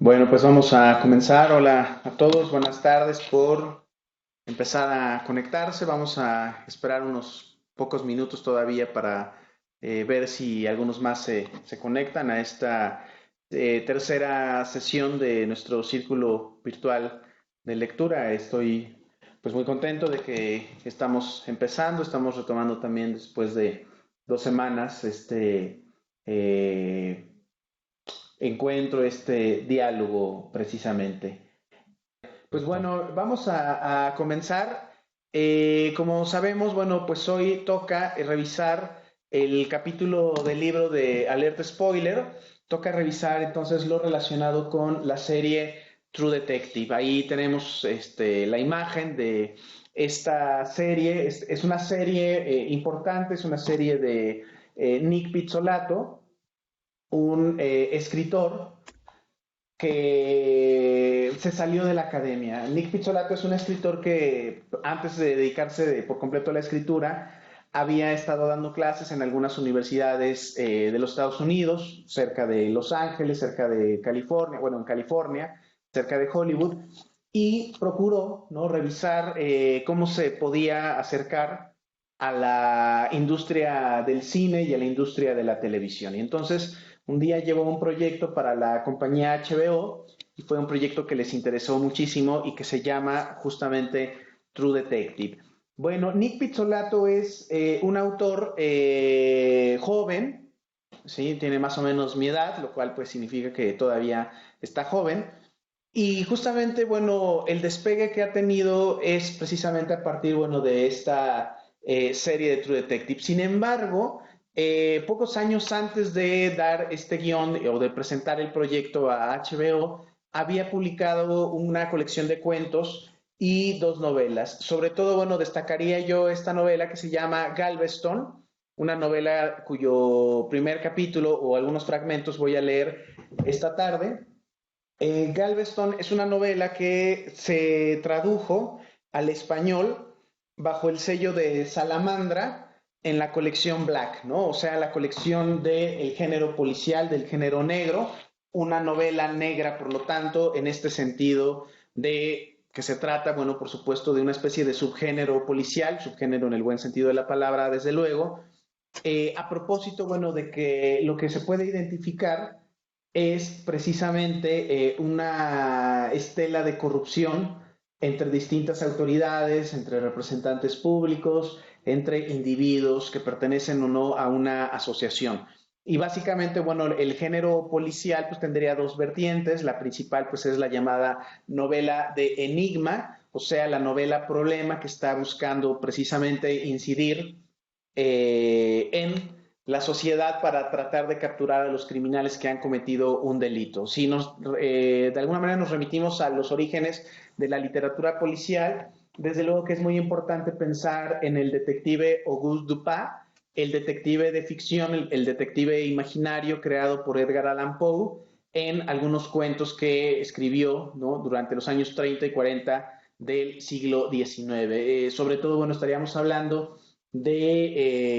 Bueno, pues vamos a comenzar. Hola a todos, buenas tardes por empezar a conectarse. Vamos a esperar unos pocos minutos todavía para ver si algunos más se conectan a esta tercera sesión de nuestro círculo virtual de lectura. Estoy pues muy contento de que estamos empezando, estamos retomando también después de 2 semanas eh, encuentro, este diálogo precisamente. Pues bueno, vamos a comenzar. Como sabemos, bueno, pues hoy toca revisar el capítulo del libro de Alerta Spoiler. Toca revisar entonces lo relacionado con la serie True Detective. Ahí tenemos la imagen de esta serie. Es una serie importante, es una serie de Nick Pizzolatto, un escritor que se salió de la academia. Nick Pizzolatto es un escritor que antes de dedicarse por completo a la escritura, había estado dando clases en algunas universidades de los Estados Unidos, cerca de Los Ángeles, cerca de California, bueno, en California, cerca de Hollywood, y procuró, ¿no?, revisar cómo se podía acercar a la industria del cine y a la industria de la televisión. Y entonces un día llevó un proyecto para la compañía HBO y fue un proyecto que les interesó muchísimo y que se llama justamente True Detective. Bueno, Nick Pizzolatto es un autor joven, ¿sí? Tiene más o menos mi edad, lo cual pues significa que todavía está joven. Y justamente, bueno, el despegue que ha tenido es precisamente a partir, bueno, de esta serie de True Detective. Sin embargo, pocos años antes de dar este guión o de presentar el proyecto a HBO, había publicado una colección de cuentos y dos novelas. Sobre todo, bueno, destacaría yo esta novela que se llama Galveston, una novela cuyo primer capítulo o algunos fragmentos voy a leer esta tarde. Galveston es una novela que se tradujo al español bajo el sello de Salamandra en la colección Black, ¿no? O sea, la colección del género policial, del género negro, una novela negra, por lo tanto, en este sentido de que se trata, bueno, por supuesto, de una especie de subgénero policial, subgénero en el buen sentido de la palabra, desde luego, a propósito, bueno, de que lo que se puede identificar es precisamente una estela de corrupción entre distintas autoridades, entre representantes públicos, entre individuos que pertenecen o no a una asociación. Y básicamente, bueno, el género policial pues tendría dos vertientes. La principal pues es la llamada novela de enigma, o sea, la novela problema que está buscando precisamente incidir en la sociedad para tratar de capturar a los criminales que han cometido un delito. Si de alguna manera nos remitimos a los orígenes de la literatura policial, desde luego que es muy importante pensar en el detective Auguste Dupin, el detective de ficción, el detective imaginario creado por Edgar Allan Poe en algunos cuentos que escribió, ¿no?, durante los años 30 y 40 del siglo XIX. Sobre todo, bueno, estaríamos hablando de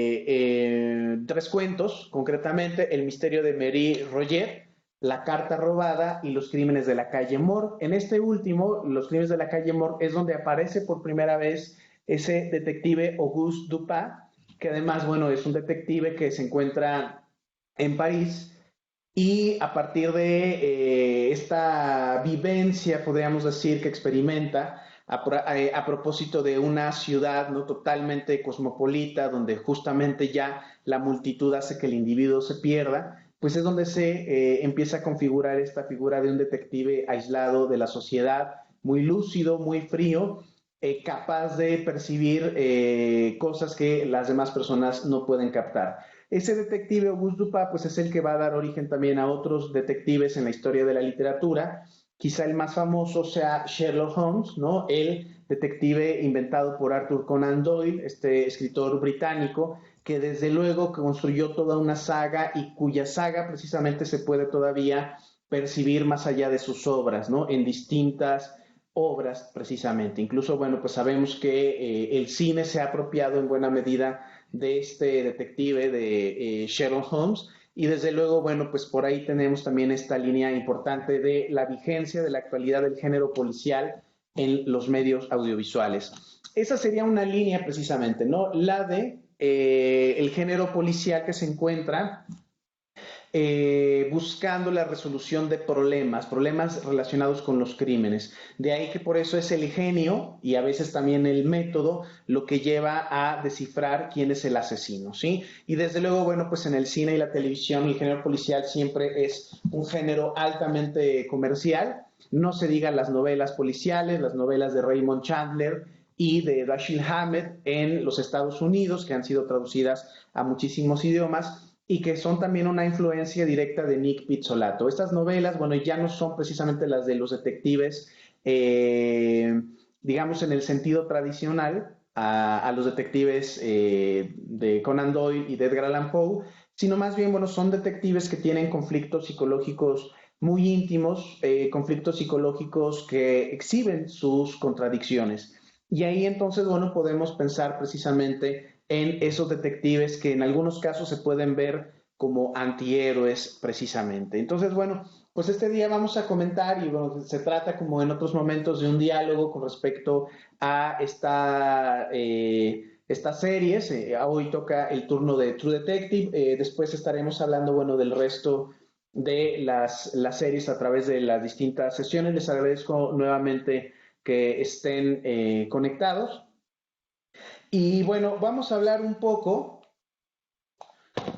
tres cuentos, concretamente El misterio de Mary Roget, La carta robada y Los crímenes de la calle Morgue. En este último, Los crímenes de la calle Morgue, es donde aparece por primera vez ese detective Auguste Dupin, que además, bueno, es un detective que se encuentra en París y a partir de esta vivencia, podríamos decir, que experimenta a propósito de una ciudad no totalmente cosmopolita, donde justamente ya la multitud hace que el individuo se pierda, pues es donde se empieza a configurar esta figura de un detective aislado de la sociedad, muy lúcido, muy frío, capaz de percibir cosas que las demás personas no pueden captar. Ese detective Auguste Dupin pues es el que va a dar origen también a otros detectives en la historia de la literatura. Quizá el más famoso sea Sherlock Holmes, ¿no? El detective inventado por Arthur Conan Doyle, este escritor británico, que desde luego construyó toda una saga y cuya saga precisamente se puede todavía percibir más allá de sus obras, ¿no?, en distintas obras precisamente. Incluso, bueno, pues sabemos que el cine se ha apropiado en buena medida de este detective de Sherlock Holmes y desde luego, bueno, pues por ahí tenemos también esta línea importante de la vigencia de la actualidad del género policial en los medios audiovisuales. Esa sería una línea precisamente, ¿no? La de el género policial que se encuentra buscando la resolución de problemas relacionados con los crímenes. De ahí que por eso es el genio y a veces también el método lo que lleva a descifrar quién es el asesino, ¿sí? Y desde luego, bueno, pues en el cine y la televisión el género policial siempre es un género altamente comercial. No se digan las novelas policiales, las novelas de Raymond Chandler y de Dashiell Hammett en los Estados Unidos, que han sido traducidas a muchísimos idiomas y que son también una influencia directa de Nick Pizzolatto. Estas novelas, bueno, ya no son precisamente las de los detectives, digamos, en el sentido tradicional, a los detectives de Conan Doyle y de Edgar Allan Poe, sino más bien, bueno, son detectives que tienen conflictos psicológicos muy íntimos, conflictos psicológicos que exhiben sus contradicciones. Y ahí entonces, bueno, podemos pensar precisamente en esos detectives que en algunos casos se pueden ver como antihéroes precisamente. Entonces, bueno, pues este día vamos a comentar y bueno, se trata como en otros momentos de un diálogo con respecto a estas series. Hoy toca el turno de True Detective, después estaremos hablando, bueno, del resto de las series a través de las distintas sesiones. Les agradezco nuevamente que estén conectados. Y bueno, vamos a hablar un poco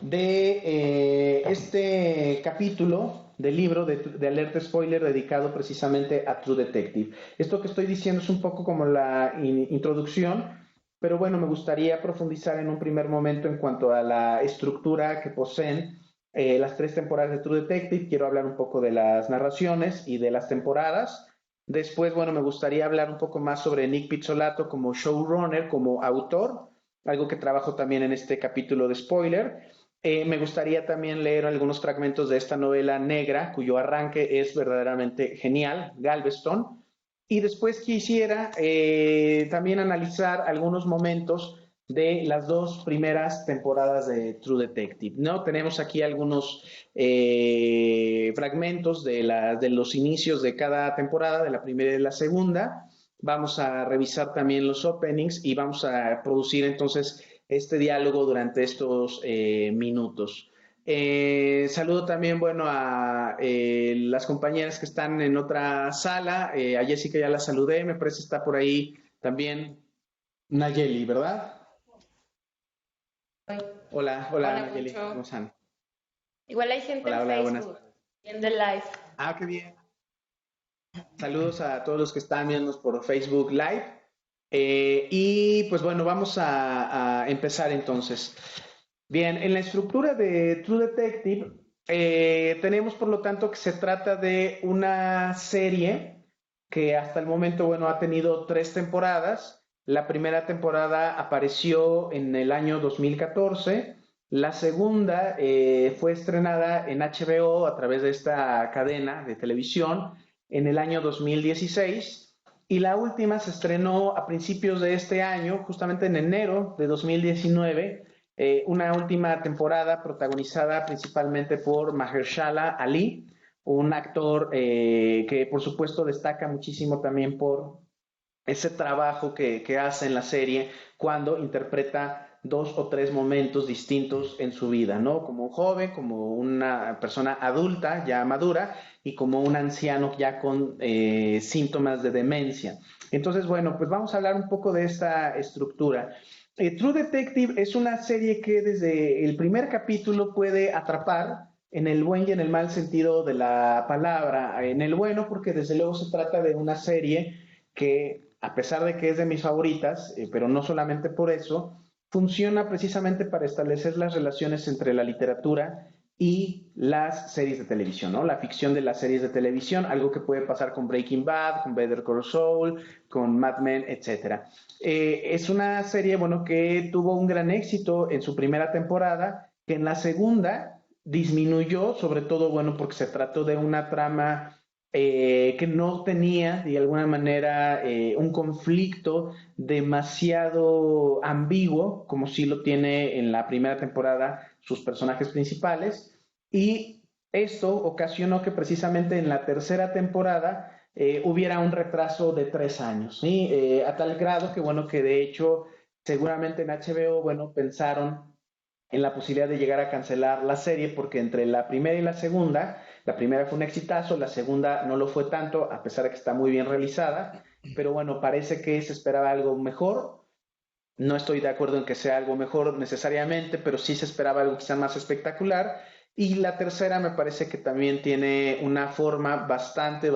de este capítulo del libro de Alerta Spoiler dedicado precisamente a True Detective. Esto que estoy diciendo es un poco como la introducción, pero bueno, me gustaría profundizar en un primer momento en cuanto a la estructura que poseen las 3 temporadas de True Detective. Quiero hablar un poco de las narraciones y de las temporadas. Después, bueno, me gustaría hablar un poco más sobre Nick Pizzolatto como showrunner, como autor, algo que trabajo también en este capítulo de spoiler. Me gustaría también leer algunos fragmentos de esta novela negra, cuyo arranque es verdaderamente genial, Galveston. Y después quisiera también analizar algunos momentos de las 2 primeras temporadas de True Detective, ¿no? Tenemos aquí algunos fragmentos de los inicios de cada temporada, de la primera y de la segunda. Vamos a revisar también los openings y vamos a producir entonces este diálogo durante estos minutos. Saludo también, bueno, a las compañeras que están en otra sala. A Jessica ya la saludé, me parece que está por ahí también Nayeli, ¿verdad? Hola, hola Hola, Nayeli, ¿cómo Poncho. están? Igual hay gente Hola, en hola, buenas Facebook tardes. viendo el live. Ah, qué bien. Saludos a todos los que están viendo por Facebook Live. Y pues bueno, vamos a empezar entonces. Bien, en la estructura de True Detective tenemos por lo tanto que se trata de una serie que hasta el momento, bueno, ha tenido 3 temporadas. La primera temporada apareció en el año 2014. La segunda fue estrenada en HBO a través de esta cadena de televisión en el año 2016 y la última se estrenó a principios de este año, justamente en enero de 2019, una última temporada protagonizada principalmente por Mahershala Ali, un actor que por supuesto destaca muchísimo también por ese trabajo que hace en la serie cuando interpreta 2 o 3 momentos distintos en su vida, ¿no? Como un joven, como una persona adulta ya madura y como un anciano ya con síntomas de demencia. Entonces, bueno, pues vamos a hablar un poco de esta estructura. True Detective es una serie que desde el primer capítulo puede atrapar en el buen y en el mal sentido de la palabra. En el bueno, porque desde luego se trata de una serie que, a pesar de que es de mis favoritas, pero no solamente por eso, funciona precisamente para establecer las relaciones entre la literatura y las series de televisión, ¿no? La ficción de las series de televisión, algo que puede pasar con Breaking Bad, con Better Call Saul, con Mad Men, etcétera. Es una serie, bueno, que tuvo un gran éxito en su primera temporada, que en la segunda disminuyó, sobre todo, bueno, porque se trató de una trama que no tenía de alguna manera un conflicto demasiado ambiguo, como sí lo tiene en la primera temporada sus personajes principales. y esto ocasionó que precisamente en la tercera temporada hubiera un retraso de 3 años, ¿sí? A tal grado que, bueno, que de hecho seguramente en HBO, bueno, pensaron en la posibilidad de llegar a cancelar la serie porque entre la primera y la primera fue un exitazo, la segunda no lo fue tanto, a pesar de que está muy bien realizada, pero bueno, parece que se esperaba algo mejor. No estoy de acuerdo en que sea algo mejor necesariamente, pero sí se esperaba algo quizá más espectacular. Y la tercera me parece que también tiene una forma bastante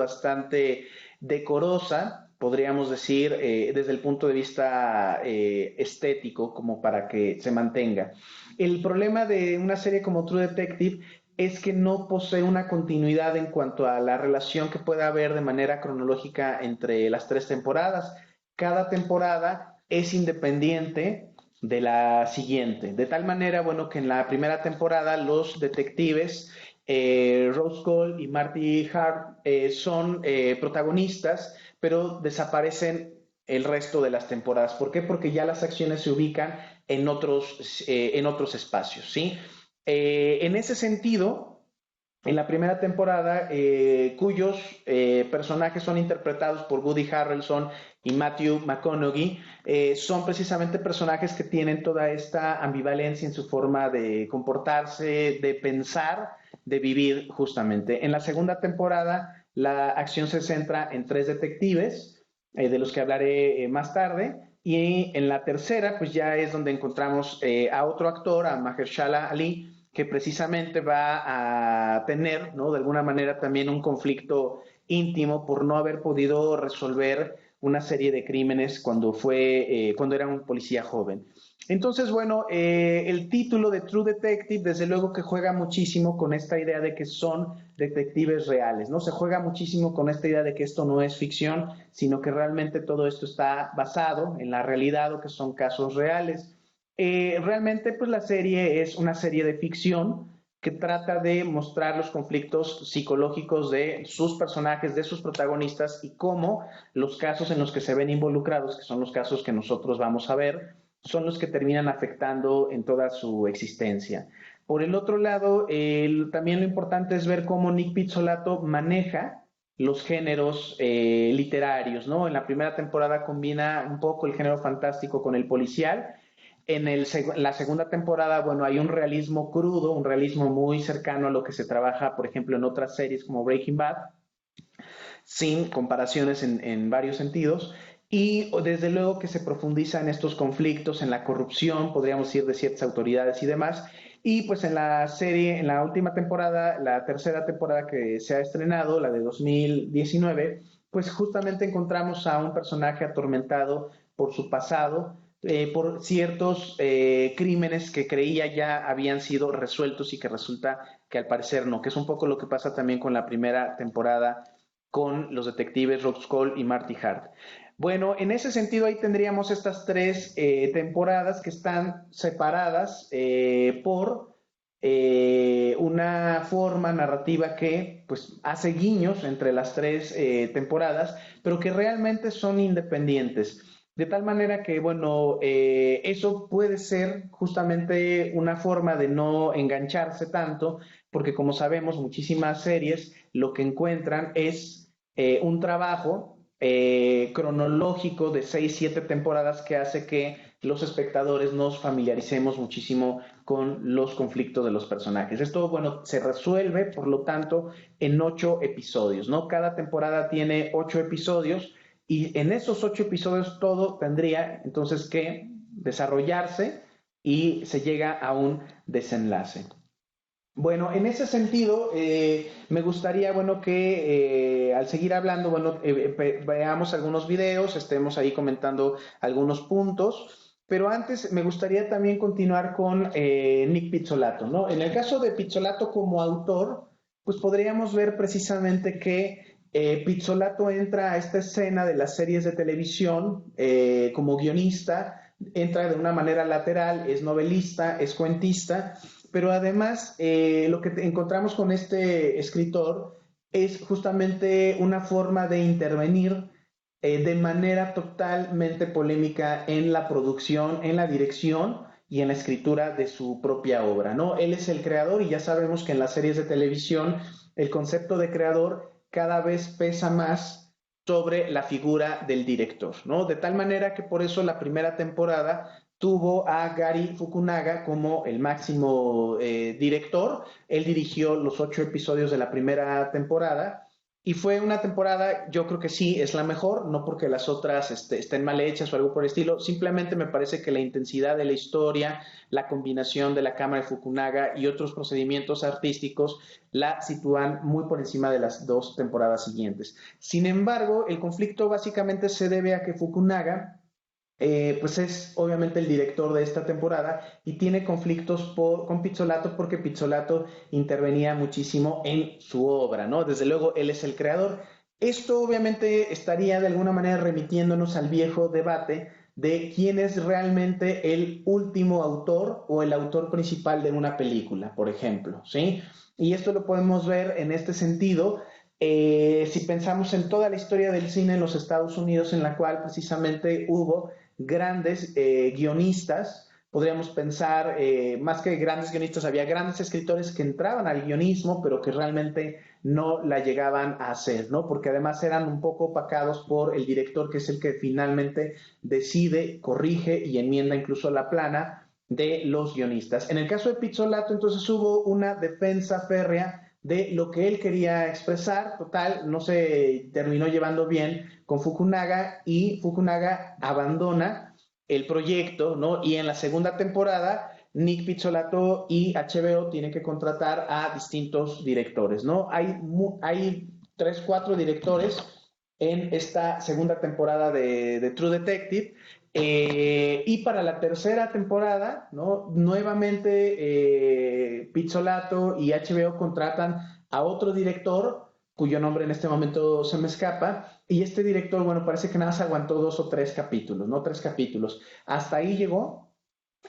decorosa, podríamos decir, desde el punto de vista estético, como para que se mantenga. El problema de una serie como True Detective es que no posee una continuidad en cuanto a la relación que pueda haber de manera cronológica entre las 3 temporadas. Cada temporada es independiente de la siguiente. De tal manera, bueno, que en la primera temporada los detectives Rose Cole y Marty Hart son protagonistas, pero desaparecen el resto de las temporadas. ¿Por qué? Porque ya las acciones se ubican en otros espacios, ¿sí? En ese sentido, en la primera temporada, cuyos personajes son interpretados por Woody Harrelson y Matthew McConaughey, son precisamente personajes que tienen toda esta ambivalencia en su forma de comportarse, de pensar, de vivir justamente. En la segunda temporada, la acción se centra en 3 detectives, de los que hablaré más tarde, y en la tercera, pues ya es donde encontramos a otro actor, a Mahershala Ali, que precisamente va a tener, ¿no? De alguna manera también un conflicto íntimo por no haber podido resolver una serie de crímenes cuando era un policía joven. Entonces, bueno, el título de True Detective, desde luego que juega muchísimo con esta idea de que son detectives reales, ¿no? Se juega muchísimo con esta idea de que esto no es ficción, sino que realmente todo esto está basado en la realidad o que son casos reales. Realmente, pues la serie es una serie de ficción que trata de mostrar los conflictos psicológicos de sus personajes, de sus protagonistas y cómo los casos en los que se ven involucrados, que son los casos que nosotros vamos a ver, son los que terminan afectando en toda su existencia. Por el otro lado, también lo importante es ver cómo Nick Pizzolatto maneja los géneros literarios, ¿no? En la primera temporada combina un poco el género fantástico con el policial. La segunda temporada, bueno, hay un realismo crudo, un realismo muy cercano a lo que se trabaja, por ejemplo, en otras series como Breaking Bad, sin comparaciones en varios sentidos. Y desde luego que se profundiza en estos conflictos, en la corrupción, podríamos decir, de ciertas autoridades y demás. Y pues en la serie, en la última temporada, la tercera temporada que se ha estrenado, la de 2019, pues justamente encontramos a un personaje atormentado por su pasado, por ciertos crímenes que creía ya habían sido resueltos y que resulta que al parecer no, que es un poco lo que pasa también con la primera temporada con los detectives Rose Cole y Marty Hart. Bueno, en ese sentido ahí tendríamos estas 3 temporadas que están separadas por una forma narrativa que pues hace guiños entre las 3 temporadas, pero que realmente son independientes. De tal manera que, bueno, eso puede ser justamente una forma de no engancharse tanto, porque como sabemos, muchísimas series lo que encuentran es un trabajo cronológico de 6, 7 temporadas que hace que los espectadores nos familiaricemos muchísimo con los conflictos de los personajes. Esto, bueno, se resuelve, por lo tanto, en 8 episodios, ¿no? Cada temporada tiene 8 episodios y en esos 8 episodios todo tendría entonces que desarrollarse y se llega a un desenlace. Bueno, en ese sentido, me gustaría, bueno, que al seguir hablando, bueno, veamos algunos videos, estemos ahí comentando algunos puntos, pero antes me gustaría también continuar con Nick Pizzolatto, ¿no? En el caso de Pizzolatto como autor, pues podríamos ver precisamente que Pizzolatto entra a esta escena de las series de televisión como guionista, entra de una manera lateral, es novelista, es cuentista, pero además lo que encontramos con este escritor es justamente una forma de intervenir de manera totalmente polémica en la producción, en la dirección y en la escritura de su propia obra, ¿no? Él es el creador y ya sabemos que en las series de televisión el concepto de creador cada vez pesa más sobre la figura del director, ¿no? De tal manera que por eso la primera temporada tuvo a Gary Fukunaga como el máximo director. Él dirigió los 8 episodios de la primera temporada y fue una temporada, yo creo que sí, es la mejor, no porque las otras estén mal hechas o algo por el estilo, simplemente me parece que la intensidad de la historia, la combinación de la cámara de Fukunaga y otros procedimientos artísticos la sitúan muy por encima de las 2 temporadas siguientes. Sin embargo, el conflicto básicamente se debe a que Fukunaga pues es obviamente el director de esta temporada y tiene conflictos con Pizzolato porque Pizzolato intervenía muchísimo en su obra, ¿no? Desde luego él es el creador. Esto obviamente estaría de alguna manera remitiéndonos al viejo debate de quién es realmente el último autor o el autor principal de una película, por ejemplo, ¿sí? Y esto lo podemos ver en este sentido si pensamos en toda la historia del cine en los Estados Unidos, en la cual precisamente hubo grandes guionistas, podríamos pensar, más que grandes guionistas, había grandes escritores que entraban al guionismo, pero que realmente no la llegaban a hacer, ¿no? Porque además eran un poco opacados por el director, que es el que finalmente decide, corrige y enmienda incluso la plana de los guionistas. En el caso de Pizzolato, entonces hubo una defensa férrea de lo que él quería expresar. Total, no se terminó llevando bien con Fukunaga y Fukunaga abandona el proyecto, ¿no? Y en la segunda temporada, Nick Pizzolato y HBO tienen que contratar a distintos directores, ¿no? Hay 3, 4 directores en esta segunda temporada de True Detective. Y para la tercera temporada, ¿no? Nuevamente Pizzolato y HBO contratan a otro director, cuyo nombre en este momento se me escapa, y este director, bueno, parece que nada más aguantó 2 o 3 capítulos, ¿no? 3 capítulos. Hasta ahí llegó,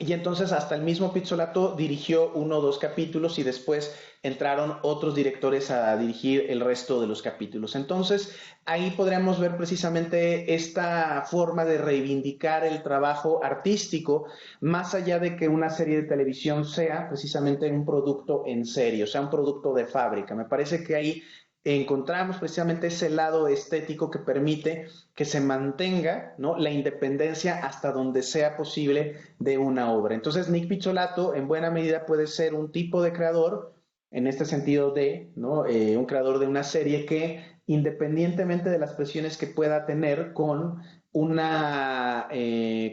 y entonces hasta el mismo Pizzolato dirigió 1 o 2 capítulos y después entraron otros directores a dirigir el resto de los capítulos. Entonces ahí podríamos ver precisamente esta forma de reivindicar el trabajo artístico, más allá de que una serie de televisión sea precisamente un producto en serie, o sea, un producto de fábrica. Me parece que ahí encontramos precisamente ese lado estético que permite que se mantenga, ¿no?, la independencia hasta donde sea posible de una obra. Entonces Nick Pizzolato en buena medida puede ser un tipo de creador, en este sentido de, ¿no?, un creador de una serie que independientemente de las presiones que pueda tener con una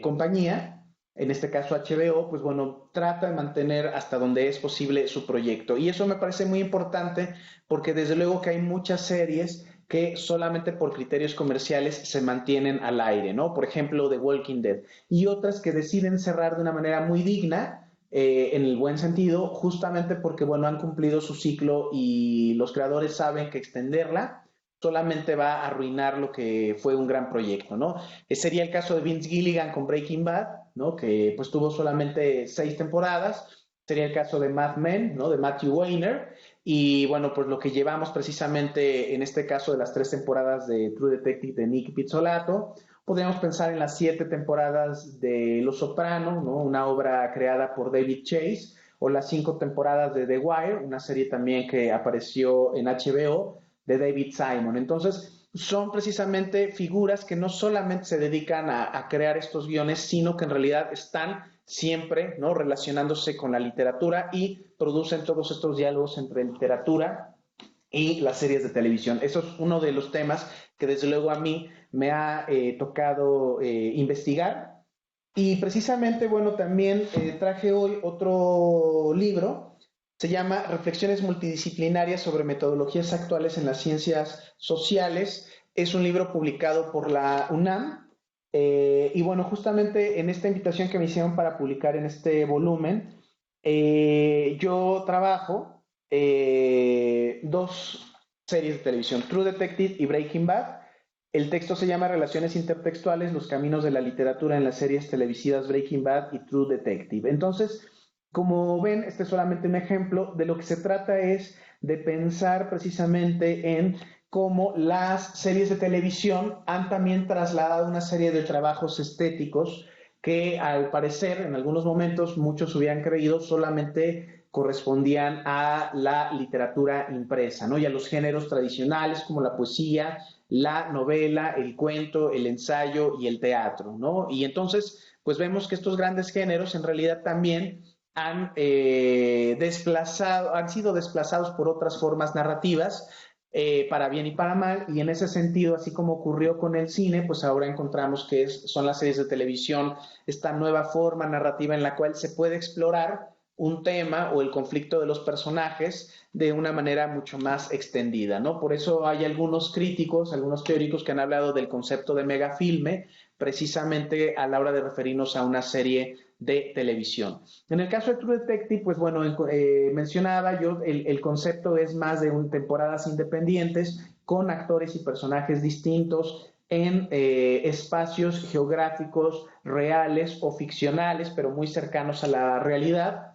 compañía, en este caso HBO, pues bueno, trata de mantener hasta donde es posible su proyecto. Y eso me parece muy importante porque desde luego que hay muchas series que solamente por criterios comerciales se mantienen al aire, ¿no? Por ejemplo, The Walking Dead. Y otras que deciden cerrar de una manera muy digna, en el buen sentido, justamente porque, bueno, han cumplido su ciclo y los creadores saben que extenderla solamente va a arruinar lo que fue un gran proyecto, ¿no? Sería el caso de Vince Gilligan con Breaking Bad, ¿no? Que pues tuvo solamente 6 temporadas. Sería el caso de Mad Men, ¿no?, de Matthew Weiner. Y bueno, pues lo que llevamos precisamente en este caso de las 3 temporadas de True Detective de Nick Pizzolato. Podríamos pensar en las 7 temporadas de Los Soprano, ¿no?, una obra creada por David Chase, o las 5 temporadas de The Wire, una serie también que apareció en HBO de David Simon. Entonces, son precisamente figuras que no solamente se dedican a crear estos guiones, sino que en realidad están siempre, ¿no?, relacionándose con la literatura y producen todos estos diálogos entre literatura y las series de televisión. Eso es uno de los temas que desde luego a mí me ha tocado investigar. Y precisamente, bueno, también traje hoy otro libro. Se llama Reflexiones multidisciplinarias sobre metodologías actuales en las ciencias sociales. Es un libro publicado por la UNAM. Y bueno, justamente en esta invitación que me hicieron para publicar en este volumen, yo trabajo 2 series de televisión, True Detective y Breaking Bad. El texto se llama Relaciones intertextuales, los caminos de la literatura en las series televisivas Breaking Bad y True Detective. Entonces, como ven, este es solamente un ejemplo. De lo que se trata es de pensar precisamente en cómo las series de televisión han también trasladado una serie de trabajos estéticos que al parecer en algunos momentos muchos hubieran creído solamente correspondían a la literatura impresa, ¿no? Y a los géneros tradicionales como la poesía, la novela, el cuento, el ensayo y el teatro, ¿no? Y entonces, pues vemos que estos grandes géneros en realidad también han sido desplazados por otras formas narrativas, para bien y para mal, y en ese sentido, así como ocurrió con el cine, pues ahora encontramos que son las series de televisión, esta nueva forma narrativa en la cual se puede explorar un tema o el conflicto de los personajes de una manera mucho más extendida, ¿no? Por eso hay algunos críticos, algunos teóricos que han hablado del concepto de megafilme, precisamente a la hora de referirnos a una serie de televisión. En el caso de True Detective, pues bueno, mencionaba yo, el concepto es más de temporadas independientes con actores y personajes distintos en espacios geográficos reales o ficcionales, pero muy cercanos a la realidad.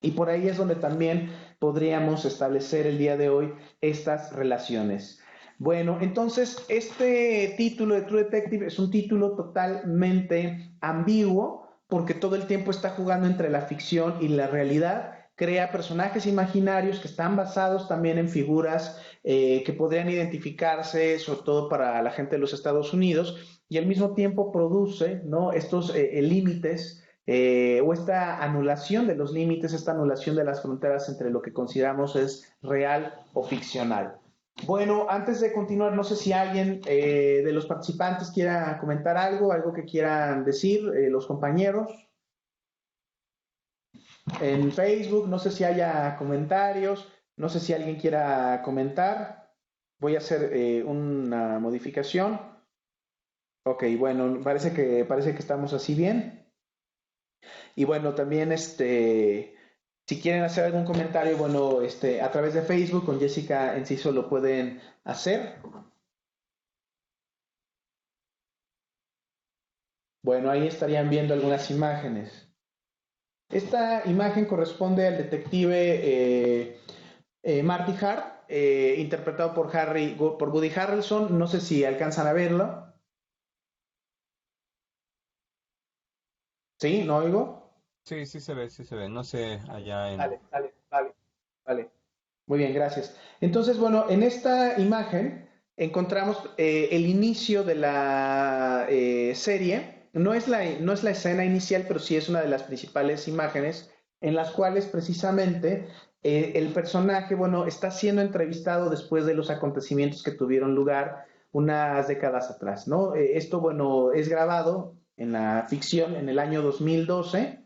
Y por ahí es donde también podríamos establecer el día de hoy estas relaciones. Bueno, entonces este título de True Detective es un título totalmente ambiguo porque todo el tiempo está jugando entre la ficción y la realidad, crea personajes imaginarios que están basados también en figuras que podrían identificarse, sobre todo para la gente de los Estados Unidos, y al mismo tiempo produce, ¿no?, estos límites o esta anulación de los límites, esta anulación de las fronteras entre lo que consideramos es real o ficcional. Bueno, antes de continuar, no sé si alguien de los participantes quiera comentar algo que quieran decir, los compañeros. En Facebook, no sé si haya comentarios, no sé si alguien quiera comentar. Voy a hacer una modificación. Ok, bueno, parece que estamos así bien. Y bueno, también si quieren hacer algún comentario, bueno, a través de Facebook con Jessica Enciso lo pueden hacer. Bueno, ahí estarían viendo algunas imágenes. Esta imagen corresponde al detective Marty Hart, interpretado por Woody Harrelson. No sé si alcanzan a verlo. ¿Sí? ¿No oigo? Sí, sí se ve. No sé, allá en... Vale. Muy bien, gracias. Entonces, bueno, en esta imagen encontramos el inicio de la serie. No es la escena inicial, pero sí es una de las principales imágenes en las cuales precisamente el personaje, bueno, está siendo entrevistado después de los acontecimientos que tuvieron lugar unas décadas atrás, ¿no? Esto, bueno, es grabado en la ficción en el año 2012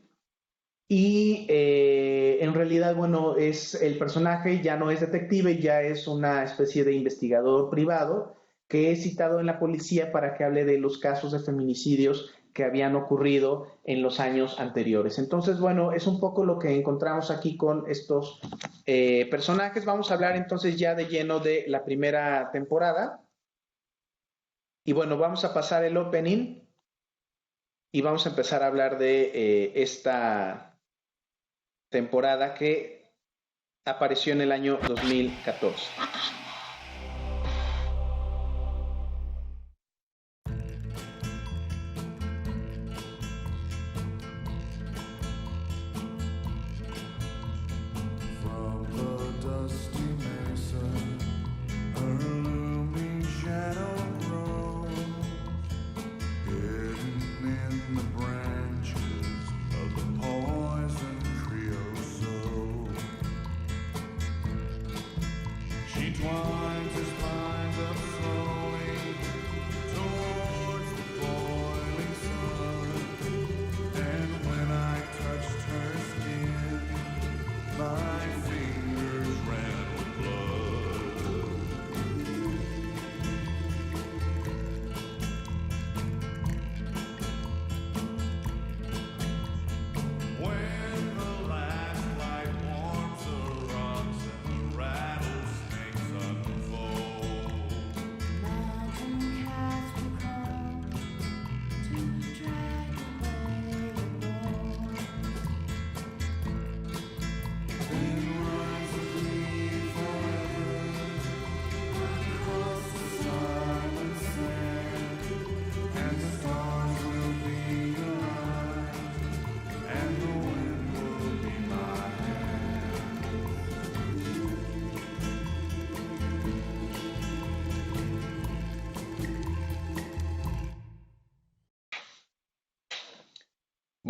y en realidad, bueno, el personaje ya no es detective, ya es una especie de investigador privado que es citado en la policía para que hable de los casos de feminicidios que habían ocurrido en los años anteriores. Entonces, bueno, es un poco lo que encontramos aquí con estos personajes. Vamos a hablar entonces ya de lleno de la primera temporada. Y bueno, vamos a pasar el opening y vamos a empezar a hablar de esta temporada que apareció en el año 2014.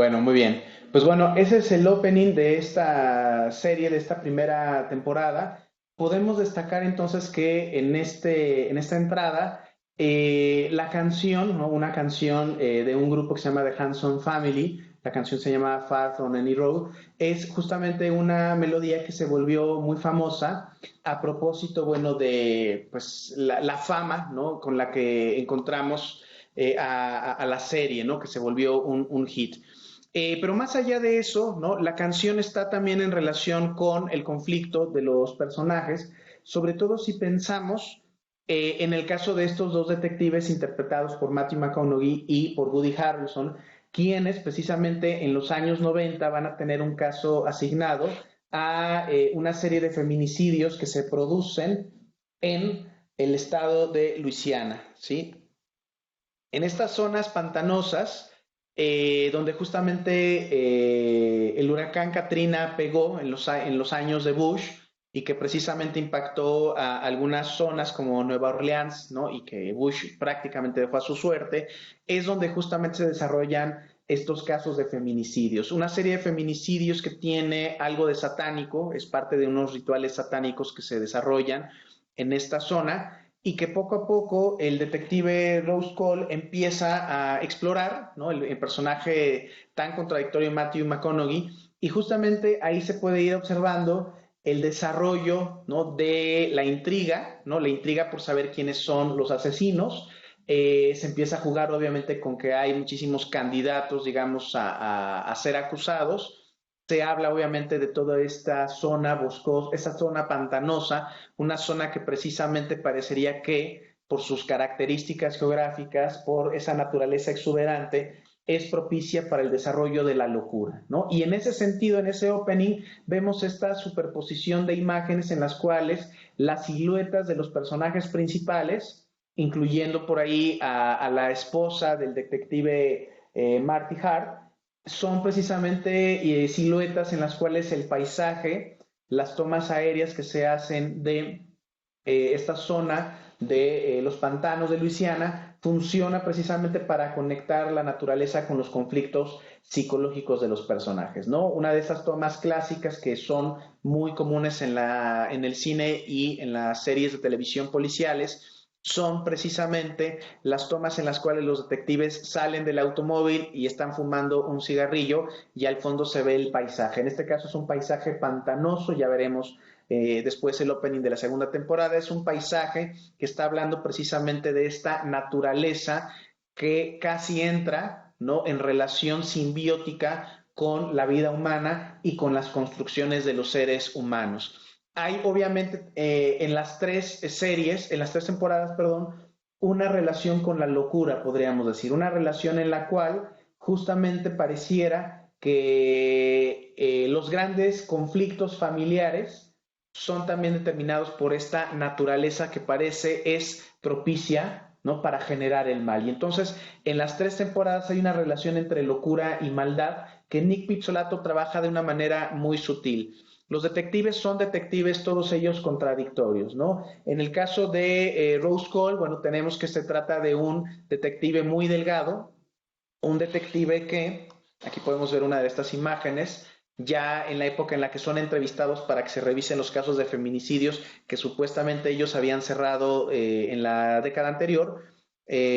Bueno, muy bien. Pues bueno, ese es el opening de esta serie, de esta primera temporada. Podemos destacar entonces que en esta entrada, la canción, ¿no? Una canción de un grupo que se llama The Hanson Family, la canción se llama Far From Any Road, es justamente una melodía que se volvió muy famosa a propósito, bueno, de pues la fama, ¿no? Con la que encontramos a la serie, ¿no? Que se volvió un hit. Pero más allá de eso, ¿no? La canción está también en relación con el conflicto de los personajes, sobre todo si pensamos en el caso de estos dos detectives interpretados por Matthew McConaughey y por Woody Harrelson, quienes precisamente en los años 90 van a tener un caso asignado a una serie de feminicidios que se producen en el estado de Luisiana, ¿sí? En estas zonas pantanosas, donde justamente el huracán Katrina pegó en los años de Bush y que precisamente impactó a algunas zonas como Nueva Orleans, ¿no? Y que Bush prácticamente dejó a su suerte, es donde justamente se desarrollan estos casos de feminicidios. Una serie de feminicidios que tiene algo de satánico, es parte de unos rituales satánicos que se desarrollan en esta zona y que poco a poco el detective Rose Cole empieza a explorar, ¿no? El personaje tan contradictorio de Matthew McConaughey, y justamente ahí se puede ir observando el desarrollo, ¿no? De la intriga, ¿no? La intriga por saber quiénes son los asesinos. Se empieza a jugar obviamente con que hay muchísimos candidatos, digamos, a ser acusados. Se habla obviamente de toda esta zona boscosa, esa zona pantanosa, una zona que precisamente parecería que por sus características geográficas, por esa naturaleza exuberante, es propicia para el desarrollo de la locura, ¿no? Y en ese sentido, en ese opening, vemos esta superposición de imágenes en las cuales las siluetas de los personajes principales, incluyendo por ahí a la esposa del detective Marty Hart, son precisamente siluetas en las cuales el paisaje, las tomas aéreas que se hacen de esta zona de los pantanos de Luisiana, funciona precisamente para conectar la naturaleza con los conflictos psicológicos de los personajes, ¿no? Una de esas tomas clásicas que son muy comunes en el cine y en las series de televisión policiales son precisamente las tomas en las cuales los detectives salen del automóvil y están fumando un cigarrillo y al fondo se ve el paisaje. En este caso es un paisaje pantanoso, ya veremos después el opening de la segunda temporada. Es un paisaje que está hablando precisamente de esta naturaleza que casi entra, ¿no? En relación simbiótica con la vida humana y con las construcciones de los seres humanos. Hay obviamente en las tres series, en las tres temporadas, perdón, una relación con la locura, podríamos decir, una relación en la cual justamente pareciera que los grandes conflictos familiares son también determinados por esta naturaleza que parece es propicia, ¿no? Para generar el mal. Y entonces, en las tres temporadas hay una relación entre locura y maldad que Nick Pizzolatto trabaja de una manera muy sutil. Los detectives son detectives, todos ellos contradictorios, ¿no? En el caso de Rose Cole, bueno, tenemos que se trata de un detective muy delgado, un detective que, aquí podemos ver una de estas imágenes, ya en la época en la que son entrevistados para que se revisen los casos de feminicidios que supuestamente ellos habían cerrado en la década anterior,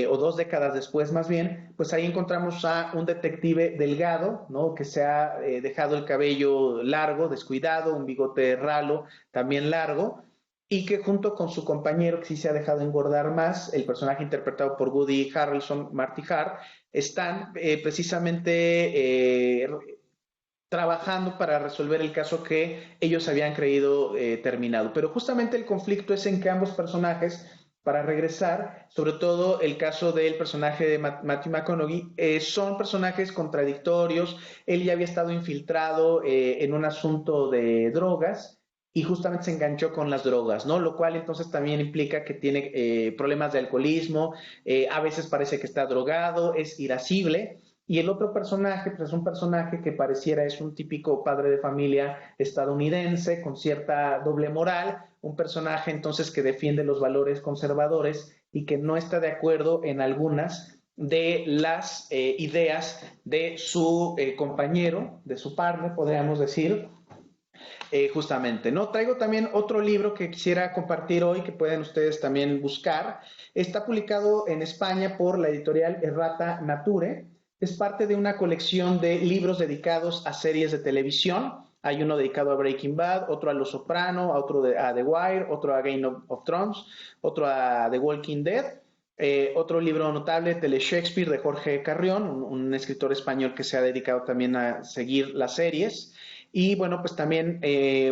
o dos décadas después más bien, pues ahí encontramos a un detective delgado, ¿no? Que se ha dejado el cabello largo, descuidado, un bigote ralo también largo, y que junto con su compañero que sí se ha dejado engordar más, el personaje interpretado por Woody Harrelson, Marty Hart, están precisamente trabajando para resolver el caso que ellos habían creído terminado. Pero justamente el conflicto es en que ambos personajes, para regresar, sobre todo el caso del personaje de Matthew McConaughey, son personajes contradictorios. Él ya había estado infiltrado en un asunto de drogas y justamente se enganchó con las drogas, ¿no? Lo cual entonces también implica que tiene problemas de alcoholismo, a veces parece que está drogado, es irascible. Y el otro personaje, pues es un personaje que pareciera es un típico padre de familia estadounidense con cierta doble moral, un personaje entonces que defiende los valores conservadores y que no está de acuerdo en algunas de las ideas de su compañero, de su partner, podríamos decir, justamente, ¿no? Traigo también otro libro que quisiera compartir hoy, que pueden ustedes también buscar. Está publicado en España por la editorial Errata Nature. Es parte de una colección de libros dedicados a series de televisión. Hay uno dedicado a Breaking Bad, otro a Los Soprano, otro a The Wire, otro a Game of Thrones, otro a The Walking Dead. Otro libro notable, Tele Shakespeare, de Jorge Carrión, un escritor español que se ha dedicado también a seguir las series. Y bueno, pues también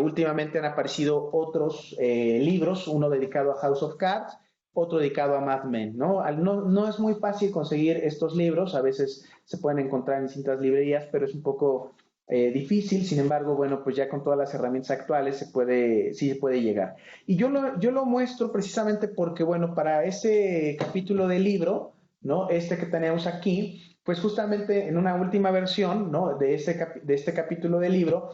últimamente han aparecido otros libros, uno dedicado a House of Cards, otro dedicado a Mad Men, ¿no? No es muy fácil conseguir estos libros, a veces se pueden encontrar en distintas librerías, pero es un poco difícil. Sin embargo, bueno, pues ya con todas las herramientas actuales sí se puede llegar. Y yo lo muestro precisamente porque, bueno, para ese capítulo del libro, ¿no? Este que tenemos aquí, pues justamente en una última versión, ¿no? de este capítulo del libro,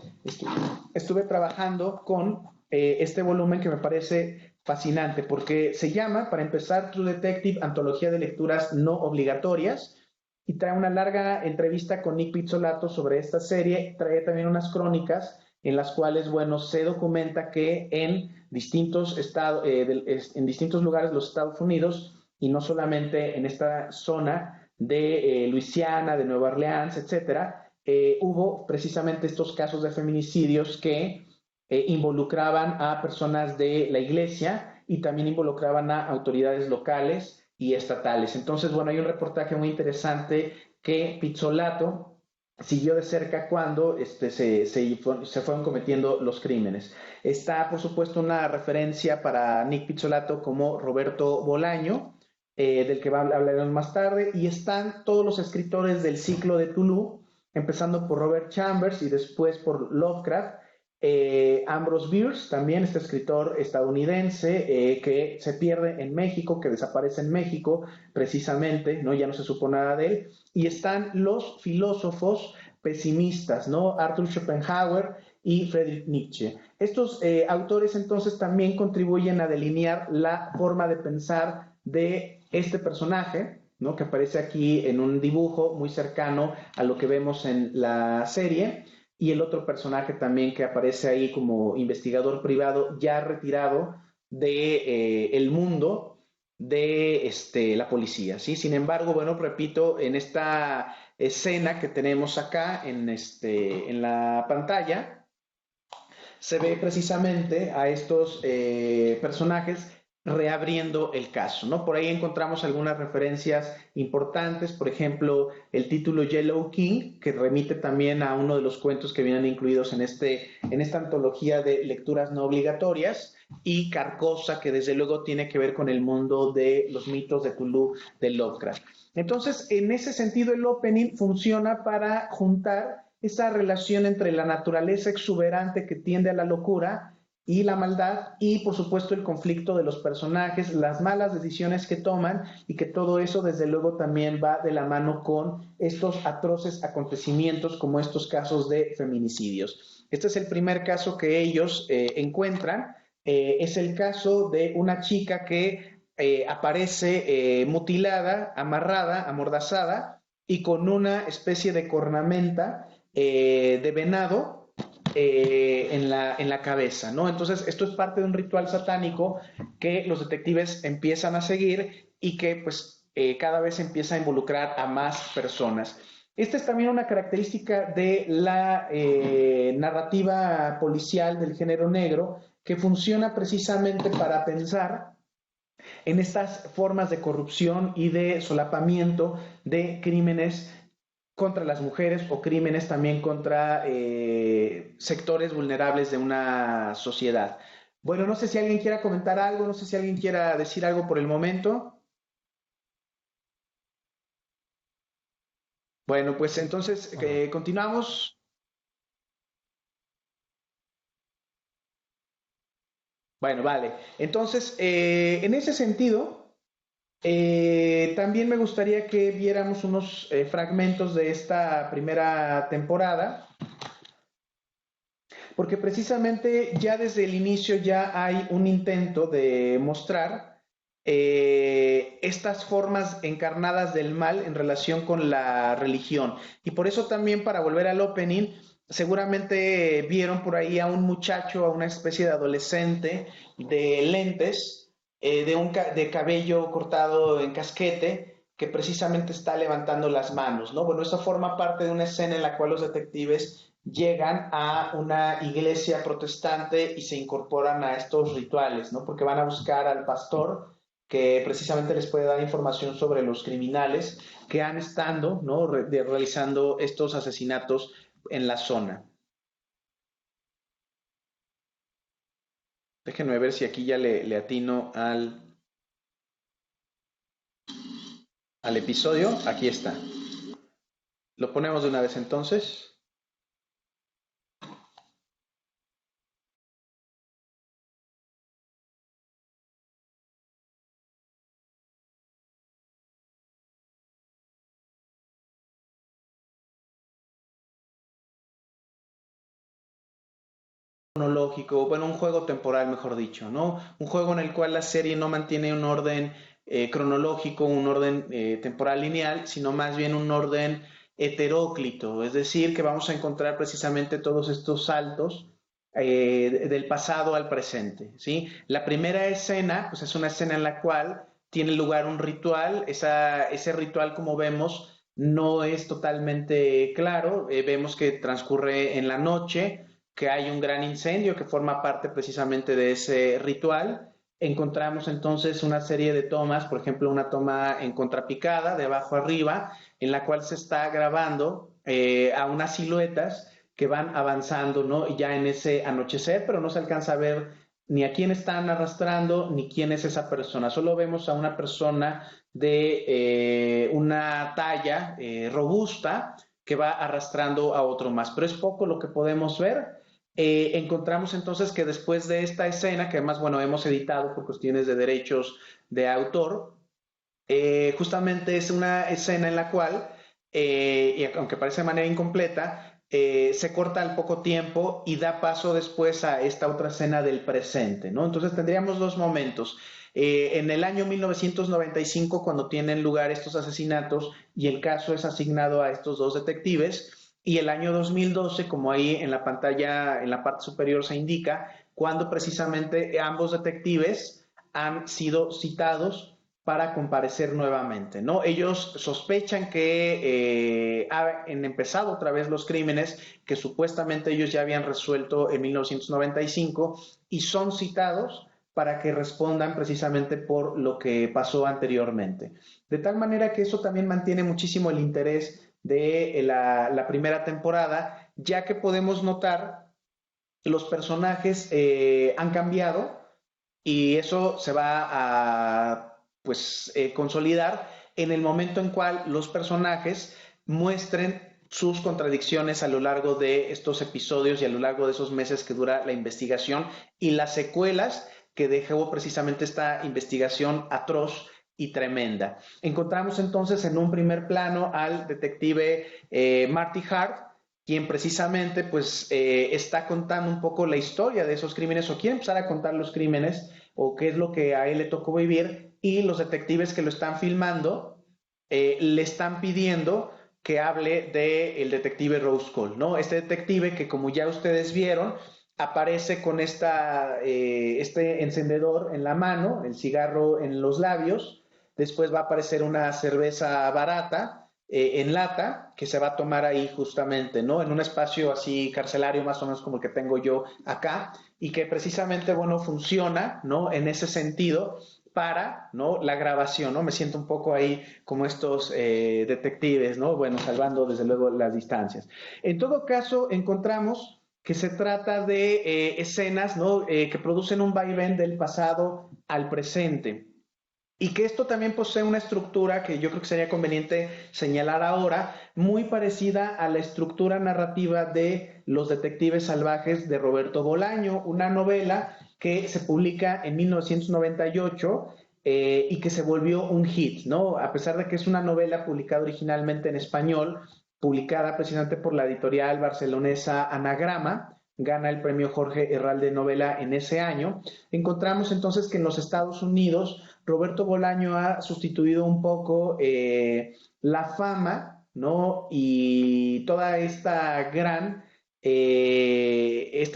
estuve trabajando con este volumen que me parece fascinante, porque se llama, para empezar, True Detective, Antología de Lecturas No Obligatorias, y trae una larga entrevista con Nick Pizzolato sobre esta serie. Trae también unas crónicas en las cuales, bueno, se documenta que en distintos en distintos lugares de los Estados Unidos, y no solamente en esta zona de Luisiana, de Nueva Orleans, etcétera, hubo precisamente estos casos de feminicidios que involucraban a personas de la iglesia y también involucraban a autoridades locales y estatales. Entonces, bueno, hay un reportaje muy interesante que Pizzolato siguió de cerca cuando se fueron cometiendo los crímenes. Está, por supuesto, una referencia para Nick Pizzolato como Roberto Bolaño, del que hablaremos más tarde, y están todos los escritores del ciclo de Tulu, empezando por Robert Chambers y después por Lovecraft. Ambrose Bierce, también este escritor estadounidense que se pierde en México, que desaparece en México precisamente, ¿no? Ya no se supo nada de él. Y están los filósofos pesimistas, ¿no? Arthur Schopenhauer y Friedrich Nietzsche. Estos autores entonces también contribuyen a delinear la forma de pensar de este personaje, ¿no? Que aparece aquí en un dibujo muy cercano a lo que vemos en la serie, y el otro personaje también que aparece ahí como investigador privado ya retirado de el mundo de la policía, ¿sí? Sin embargo, bueno, repito, en esta escena que tenemos acá en la pantalla, se ve precisamente a estos personajes reabriendo el caso, ¿no? Por ahí encontramos algunas referencias importantes, por ejemplo, el título Yellow King, que remite también a uno de los cuentos que vienen incluidos en esta antología de lecturas no obligatorias, y Carcosa, que desde luego tiene que ver con el mundo de los mitos de Cthulhu de Lovecraft. Entonces, en ese sentido, el opening funciona para juntar esa relación entre la naturaleza exuberante que tiende a la locura y la maldad, y por supuesto el conflicto de los personajes, las malas decisiones que toman, y que todo eso desde luego también va de la mano con estos atroces acontecimientos como estos casos de feminicidios. Este es el primer caso que ellos encuentran. Es el caso de una chica que aparece mutilada, amarrada, amordazada y con una especie de cornamenta de venado en la cabeza, ¿no? Entonces, esto es parte de un ritual satánico que los detectives empiezan a seguir y que, pues, cada vez empieza a involucrar a más personas. Esta es también una característica de la narrativa policial del género negro, que funciona precisamente para pensar en estas formas de corrupción y de solapamiento de crímenes contra las mujeres, o crímenes también contra sectores vulnerables de una sociedad. Bueno, no sé si alguien quiera comentar algo, no sé si alguien quiera decir algo por el momento. Bueno, pues entonces continuamos. Bueno, vale. Entonces, en ese sentido, también me gustaría que viéramos unos fragmentos de esta primera temporada, porque precisamente ya desde el inicio ya hay un intento de mostrar estas formas encarnadas del mal en relación con la religión. Y por eso también, para volver al opening, seguramente vieron por ahí a un muchacho, a una especie de adolescente de lentes, de cabello cortado en casquete, que precisamente está levantando las manos, ¿no? Bueno, esto forma parte de una escena en la cual los detectives llegan a una iglesia protestante y se incorporan a estos rituales, ¿no? Porque van a buscar al pastor que precisamente les puede dar información sobre los criminales que han estado, ¿no? realizando estos asesinatos en la zona. Déjenme ver si aquí ya le atino al episodio. Aquí está. Lo ponemos de una vez entonces. Cronológico, bueno, un juego temporal, mejor dicho, ¿no? Un juego en el cual la serie no mantiene un orden cronológico, un orden temporal lineal, sino más bien un orden heteróclito, es decir, que vamos a encontrar precisamente todos estos saltos del pasado al presente, ¿sí? La primera escena, pues es una escena en la cual tiene lugar un ritual, ese ritual, como vemos, no es totalmente claro, vemos que transcurre en la noche, que hay un gran incendio que forma parte precisamente de ese ritual. Encontramos entonces una serie de tomas, por ejemplo, una toma en contrapicada, de abajo arriba, en la cual se está grabando a unas siluetas que van avanzando, ¿no? Ya en ese anochecer, pero no se alcanza a ver ni a quién están arrastrando, ni quién es esa persona. Solo vemos a una persona de una talla robusta que va arrastrando a otro más. Pero es poco lo que podemos ver. Encontramos entonces que después de esta escena, que además, bueno, hemos editado por cuestiones de derechos de autor, justamente es una escena en la cual, y aunque parece de manera incompleta, se corta al poco tiempo y da paso después a esta otra escena del presente, ¿no? Entonces tendríamos dos momentos. En el año 1995, cuando tienen lugar estos asesinatos y el caso es asignado a estos dos detectives, y el año 2012, como ahí en la pantalla, en la parte superior se indica, cuando precisamente ambos detectives han sido citados para comparecer nuevamente, ¿no? Ellos sospechan que han empezado otra vez los crímenes que supuestamente ellos ya habían resuelto en 1995 y son citados para que respondan precisamente por lo que pasó anteriormente. De tal manera que eso también mantiene muchísimo el interés de la primera temporada, ya que podemos notar los personajes han cambiado y eso se va a pues consolidar en el momento en cual los personajes muestren sus contradicciones a lo largo de estos episodios y a lo largo de esos meses que dura la investigación y las secuelas que dejó precisamente esta investigación atroz y tremenda. Encontramos entonces en un primer plano al detective Marty Hart, quien precisamente pues está contando un poco la historia de esos crímenes o quiere empezar a contar los crímenes o qué es lo que a él le tocó vivir y los detectives que lo están filmando le están pidiendo que hable del detective Rose Cole, ¿no? Este detective que como ya ustedes vieron aparece con este encendedor en la mano, el cigarro en los labios, después va a aparecer una cerveza barata en lata que se va a tomar ahí justamente, ¿no? En un espacio así carcelario más o menos como el que tengo yo acá y que precisamente, bueno, funciona, ¿no? En ese sentido para, ¿no? La grabación, ¿no? Me siento un poco ahí como estos detectives, ¿no? Bueno, salvando desde luego las distancias. En todo caso, encontramos que se trata de escenas, ¿no? Que producen un vaivén del pasado al presente. Y que esto también posee una estructura que yo creo que sería conveniente señalar ahora, muy parecida a la estructura narrativa de Los Detectives Salvajes de Roberto Bolaño, una novela que se publica en 1998 y que se volvió un hit, ¿no? A pesar de que es una novela publicada originalmente en español, publicada precisamente por la editorial barcelonesa Anagrama, gana el premio Jorge Herral de novela en ese año. Encontramos entonces que en los Estados Unidos Roberto Bolaño ha sustituido un poco la fama, ¿no? Y toda esta este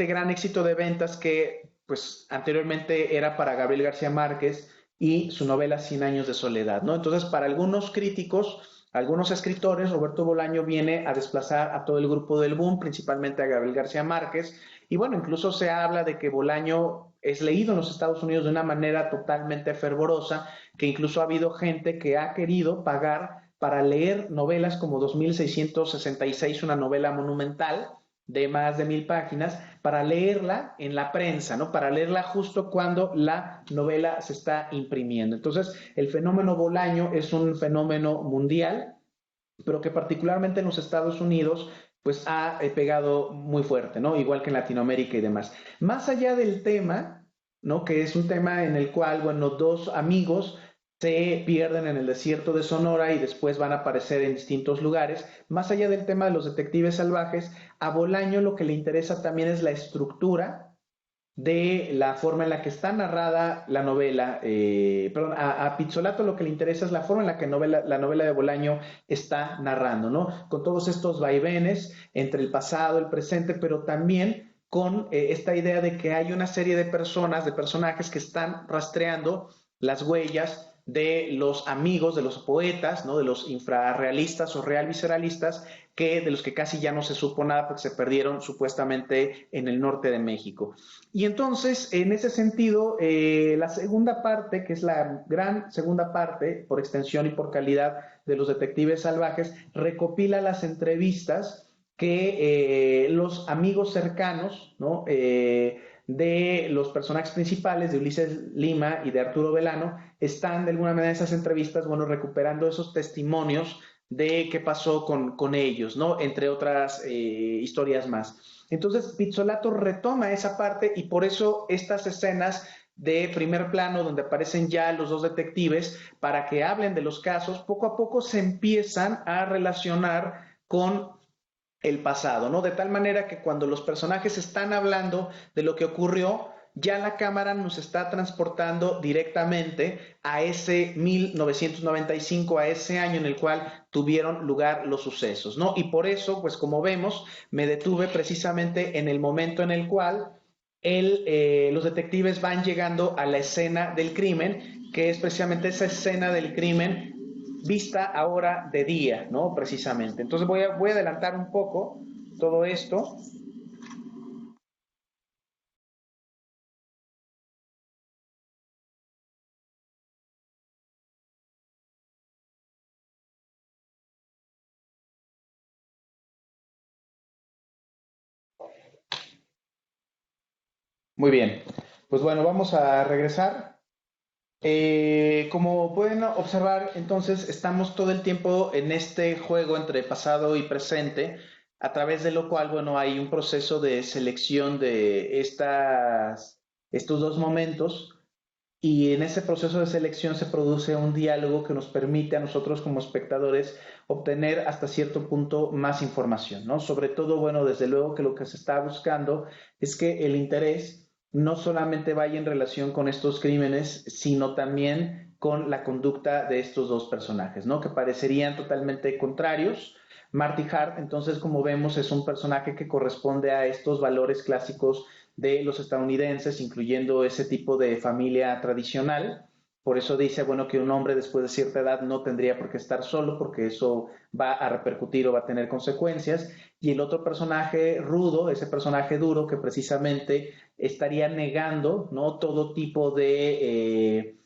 gran éxito de ventas que pues anteriormente era para Gabriel García Márquez y su novela Cien años de soledad, ¿no? Entonces, para algunos críticos, algunos escritores, Roberto Bolaño viene a desplazar a todo el grupo del boom, principalmente a Gabriel García Márquez, y bueno, incluso se habla de que Bolaño es leído en los Estados Unidos de una manera totalmente fervorosa, que incluso ha habido gente que ha querido pagar para leer novelas como 2666, una novela monumental de más de 1000 páginas, para leerla en la prensa, ¿no? Para leerla justo cuando la novela se está imprimiendo. Entonces, el fenómeno Bolaño es un fenómeno mundial, pero que particularmente en los Estados Unidos pues ha pegado muy fuerte, ¿no? Igual que en Latinoamérica y demás. Más allá del tema, ¿no? Que es un tema en el cual, bueno, dos amigos se pierden en el desierto de Sonora y después van a aparecer en distintos lugares. Más allá del tema de los detectives salvajes, a Bolaño lo que le interesa también es la estructura de la forma en la que está narrada la novela. Perdón, a Pizzolato lo que le interesa es la forma en la que la novela de Bolaño está narrando, ¿no? Con todos estos vaivenes entre el pasado, el presente, pero también con esta idea de que hay una serie de personas, de personajes que están rastreando las huellas de los amigos, de los poetas, ¿no? De los infrarrealistas o realvisceralistas, de los que casi ya no se supo nada porque se perdieron supuestamente en el norte de México. Y entonces, en ese sentido, la segunda parte, que es la gran segunda parte, por extensión y por calidad, de los detectives salvajes, recopila las entrevistas que los amigos cercanos, ¿no? De los personajes principales, de Ulises Lima y de Arturo Velano, están de alguna manera en esas entrevistas, bueno, recuperando esos testimonios de qué pasó con ellos, ¿no? Entre otras historias más. Entonces, Pizzolato retoma esa parte y por eso estas escenas de primer plano donde aparecen ya los dos detectives para que hablen de los casos, poco a poco se empiezan a relacionar con el pasado, ¿no? De tal manera que cuando los personajes están hablando de lo que ocurrió, ya la cámara nos está transportando directamente a ese 1995, a ese año en el cual tuvieron lugar los sucesos, ¿no? Y por eso, pues como vemos, me detuve precisamente en el momento en el cual los detectives van llegando a la escena del crimen, que es precisamente esa escena del crimen vista ahora de día, ¿no? Precisamente. Entonces voy a adelantar un poco todo esto. Muy bien. Pues bueno, vamos a regresar. Como pueden observar, entonces estamos todo el tiempo en este juego entre pasado y presente, a través de lo cual, bueno, hay un proceso de selección de estos dos momentos y en ese proceso de selección se produce un diálogo que nos permite a nosotros como espectadores obtener hasta cierto punto más información, ¿no? Sobre todo, bueno, desde luego que lo que se está buscando es que el interés no solamente vaya en relación con estos crímenes, sino también con la conducta de estos dos personajes, ¿no? Que parecerían totalmente contrarios. Marty Hart, entonces, como vemos, es un personaje que corresponde a estos valores clásicos de los estadounidenses, incluyendo ese tipo de familia tradicional. Por eso dice, bueno, que un hombre después de cierta edad no tendría por qué estar solo, porque eso va a repercutir o va a tener consecuencias. Y el otro personaje rudo, ese personaje duro, que precisamente estaría negando, ¿no? Todo tipo de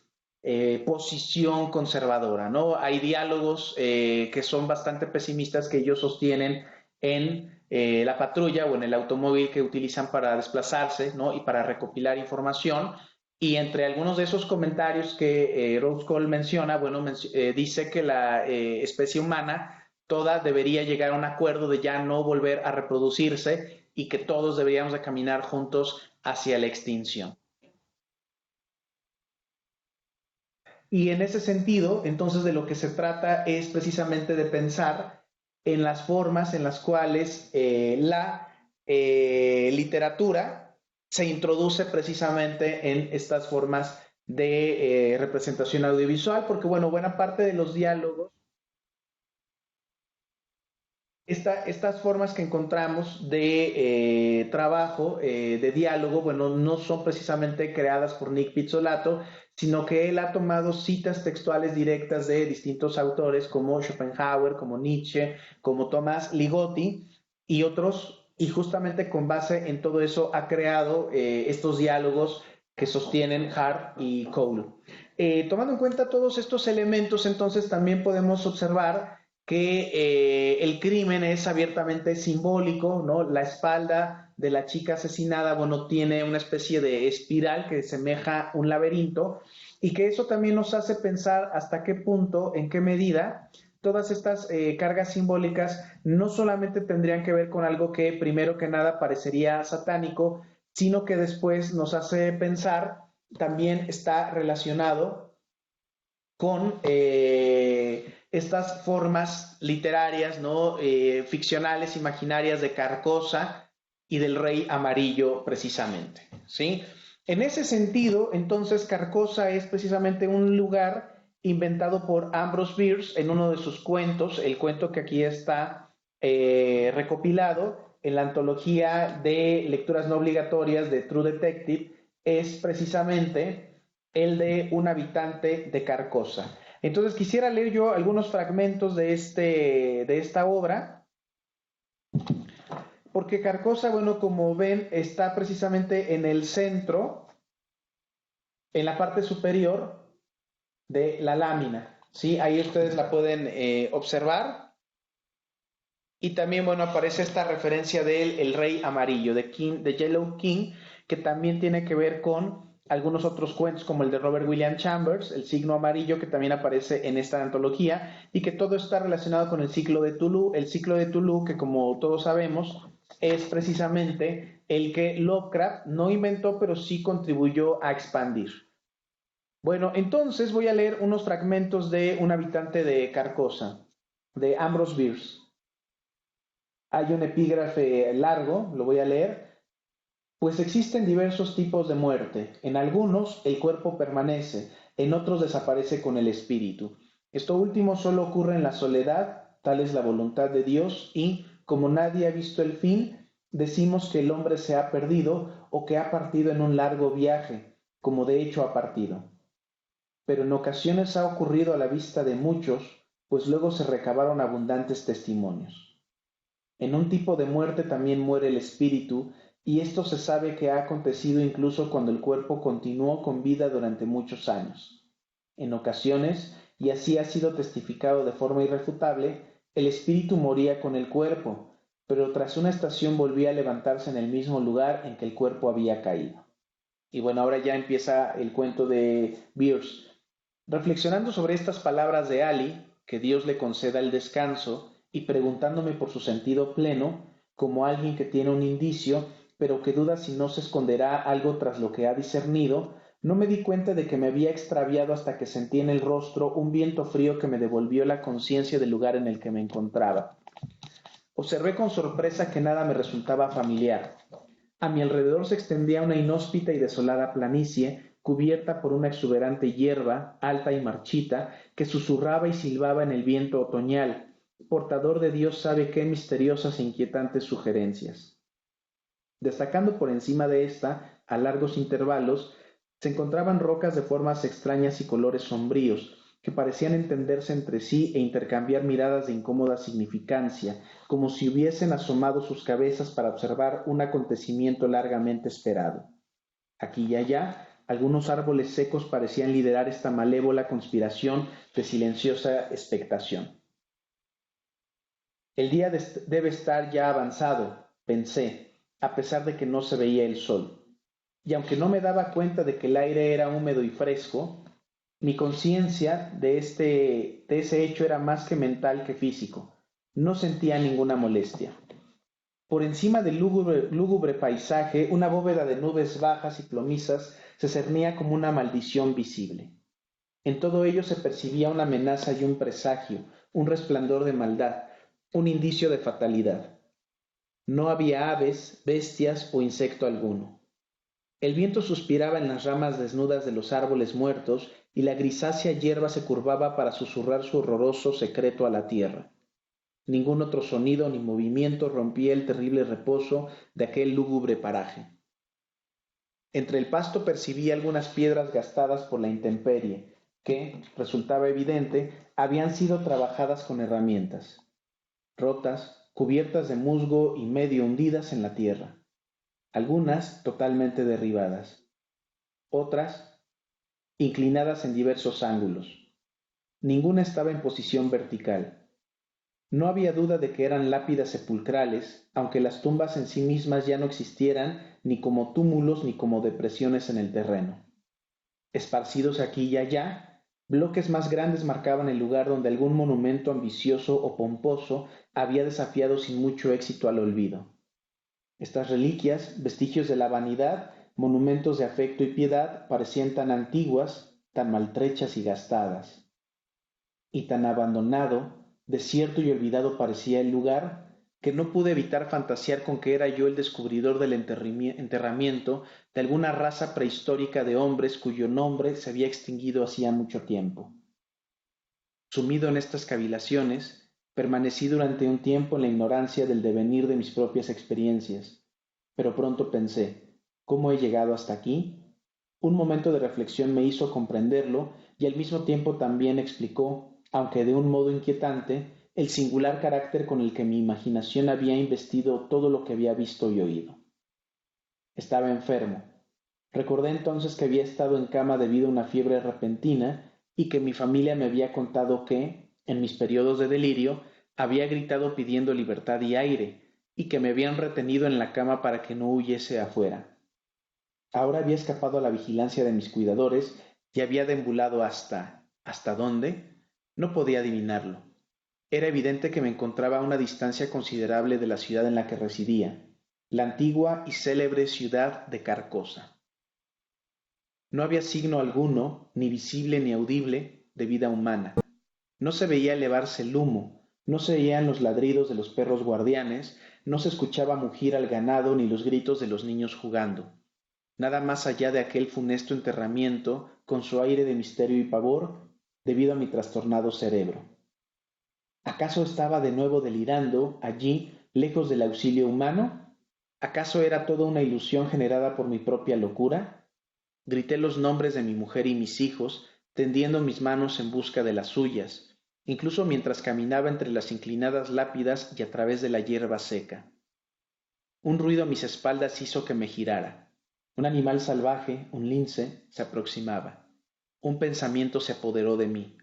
posición conservadora, ¿no? Hay diálogos que son bastante pesimistas que ellos sostienen en la patrulla o en el automóvil que utilizan para desplazarse, ¿no? Y para recopilar información. Y entre algunos de esos comentarios que Rose Cole menciona, bueno, dice que la especie humana toda debería llegar a un acuerdo de ya no volver a reproducirse y que todos deberíamos de caminar juntos hacia la extinción. Y en ese sentido, entonces de lo que se trata es precisamente de pensar en las formas en las cuales la literatura se introduce precisamente en estas formas de representación audiovisual, porque bueno, buena parte de los diálogos, estas formas que encontramos de trabajo, de diálogo, bueno, no son precisamente creadas por Nick Pizzolatto, sino que él ha tomado citas textuales directas de distintos autores como Schopenhauer, como Nietzsche, como Tomás Ligotti y otros, y justamente con base en todo eso ha creado estos diálogos que sostienen Hart y Cole. Tomando en cuenta todos estos elementos, entonces también podemos observar que el crimen es abiertamente simbólico, ¿no? La espalda de la chica asesinada, bueno, tiene una especie de espiral que semeja un laberinto y que eso también nos hace pensar hasta qué punto, en qué medida todas estas cargas simbólicas no solamente tendrían que ver con algo que primero que nada parecería satánico, sino que después nos hace pensar, también está relacionado con estas formas literarias, ¿no? Ficcionales, imaginarias de Carcosa y del Rey Amarillo, precisamente, ¿sí? En ese sentido, entonces, Carcosa es precisamente un lugar inventado por Ambrose Bierce en uno de sus cuentos, el cuento que aquí está recopilado en la antología de lecturas no obligatorias de True Detective, es precisamente el de un habitante de Carcosa. Entonces quisiera leer yo algunos fragmentos de esta obra, porque Carcosa, bueno, como ven, está precisamente en el centro, en la parte superior de la lámina, ¿sí? Ahí ustedes la pueden observar. Y también, bueno, aparece esta referencia del El Rey Amarillo, de Yellow King, que también tiene que ver con algunos otros cuentos como el de Robert William Chambers, El Signo Amarillo, que también aparece en esta antología, y que todo está relacionado con el ciclo de Tulu. El ciclo de Tulu, que como todos sabemos, es precisamente el que Lovecraft no inventó, pero sí contribuyó a expandir. Bueno, entonces voy a leer unos fragmentos de Un habitante de Carcosa, de Ambrose Bierce. Hay un epígrafe largo, lo voy a leer. Pues existen diversos tipos de muerte. En algunos el cuerpo permanece, en otros desaparece con el espíritu. Esto último solo ocurre en la soledad, tal es la voluntad de Dios, y, como nadie ha visto el fin, decimos que el hombre se ha perdido o que ha partido en un largo viaje, como de hecho ha partido. Pero en ocasiones ha ocurrido a la vista de muchos, pues luego se recabaron abundantes testimonios. En un tipo de muerte también muere el espíritu, y esto se sabe que ha acontecido incluso cuando el cuerpo continuó con vida durante muchos años. En ocasiones, y así ha sido testificado de forma irrefutable, el espíritu moría con el cuerpo, pero tras una estación volvía a levantarse en el mismo lugar en que el cuerpo había caído. Y bueno, ahora ya empieza el cuento de Bierce. Reflexionando sobre estas palabras de Ali, que Dios le conceda el descanso, y preguntándome por su sentido pleno, como alguien que tiene un indicio, pero que duda si no se esconderá algo tras lo que ha discernido, no me di cuenta de que me había extraviado hasta que sentí en el rostro un viento frío que me devolvió la conciencia del lugar en el que me encontraba. Observé con sorpresa que nada me resultaba familiar. A mi alrededor se extendía una inhóspita y desolada planicie, cubierta por una exuberante hierba, alta y marchita, que susurraba y silbaba en el viento otoñal, portador de Dios sabe qué misteriosas e inquietantes sugerencias. Destacando por encima de esta, a largos intervalos, se encontraban rocas de formas extrañas y colores sombríos, que parecían entenderse entre sí e intercambiar miradas de incómoda significancia, como si hubiesen asomado sus cabezas para observar un acontecimiento largamente esperado. Aquí y allá, algunos árboles secos parecían liderar esta malévola conspiración de silenciosa expectación. El día debe estar ya avanzado, pensé, a pesar de que no se veía el sol. Y aunque no me daba cuenta de que el aire era húmedo y fresco, mi conciencia de ese hecho era más que mental que físico. No sentía ninguna molestia. Por encima del lúgubre paisaje, una bóveda de nubes bajas y plomizas se cernía como una maldición visible. En todo ello se percibía una amenaza y un presagio, un resplandor de maldad, un indicio de fatalidad. No había aves, bestias o insecto alguno. El viento suspiraba en las ramas desnudas de los árboles muertos y la grisácea hierba se curvaba para susurrar su horroroso secreto a la tierra. Ningún otro sonido ni movimiento rompía el terrible reposo de aquel lúgubre paraje. Entre el pasto percibí algunas piedras gastadas por la intemperie, que, resultaba evidente, habían sido trabajadas con herramientas, rotas, cubiertas de musgo y medio hundidas en la tierra, algunas totalmente derribadas, otras inclinadas en diversos ángulos. Ninguna estaba en posición vertical. No había duda de que eran lápidas sepulcrales, aunque las tumbas en sí mismas ya no existieran ni como túmulos ni como depresiones en el terreno. Esparcidos aquí y allá, bloques más grandes marcaban el lugar donde algún monumento ambicioso o pomposo había desafiado sin mucho éxito al olvido. Estas reliquias, vestigios de la vanidad, monumentos de afecto y piedad, parecían tan antiguas, tan maltrechas y gastadas. Y tan abandonado, desierto y olvidado parecía el lugar, que no pude evitar fantasear con que era yo el descubridor del enterramiento de alguna raza prehistórica de hombres cuyo nombre se había extinguido hacía mucho tiempo. Sumido en estas cavilaciones, permanecí durante un tiempo en la ignorancia del devenir de mis propias experiencias, pero pronto pensé, ¿cómo he llegado hasta aquí? Un momento de reflexión me hizo comprenderlo y al mismo tiempo también explicó, aunque de un modo inquietante, el singular carácter con el que mi imaginación había investido todo lo que había visto y oído. Estaba enfermo. Recordé entonces que había estado en cama debido a una fiebre repentina y que mi familia me había contado que, en mis periodos de delirio, había gritado pidiendo libertad y aire, y que me habían retenido en la cama para que no huyese afuera. Ahora había escapado a la vigilancia de mis cuidadores y había deambulado ¿hasta dónde? No podía adivinarlo. Era evidente que me encontraba a una distancia considerable de la ciudad en la que residía, la antigua y célebre ciudad de Carcosa. No había signo alguno, ni visible ni audible, de vida humana. No se veía elevarse el humo, no se oían los ladridos de los perros guardianes, no se escuchaba mugir al ganado ni los gritos de los niños jugando. Nada más allá de aquel funesto enterramiento, con su aire de misterio y pavor, debido a mi trastornado cerebro. ¿Acaso estaba de nuevo delirando allí, lejos del auxilio humano? ¿Acaso era toda una ilusión generada por mi propia locura? Grité los nombres de mi mujer y mis hijos, tendiendo mis manos en busca de las suyas, incluso mientras caminaba entre las inclinadas lápidas y a través de la hierba seca. Un ruido a mis espaldas hizo que me girara. Un animal salvaje, un lince, se aproximaba. Un pensamiento se apoderó de mí.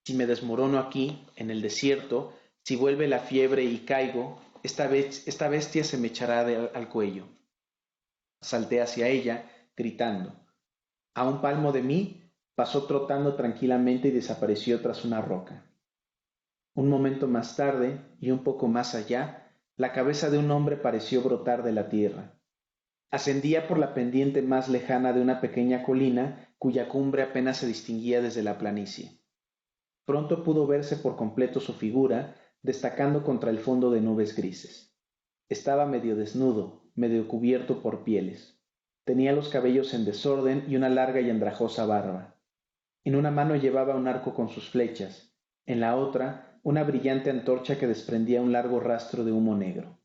Si me desmorono aquí, en el desierto, si vuelve la fiebre y caigo, esta bestia se me echará al cuello. Salté hacia ella, gritando. A un palmo de mí, pasó trotando tranquilamente y desapareció tras una roca. Un momento más tarde, y un poco más allá, la cabeza de un hombre pareció brotar de la tierra. Ascendía por la pendiente más lejana de una pequeña colina cuya cumbre apenas se distinguía desde la planicie. Pronto pudo verse por completo su figura, destacando contra el fondo de nubes grises. Estaba medio desnudo, medio cubierto por pieles. Tenía los cabellos en desorden y una larga y andrajosa barba. En una mano llevaba un arco con sus flechas, en la otra una brillante antorcha que desprendía un largo rastro de humo negro.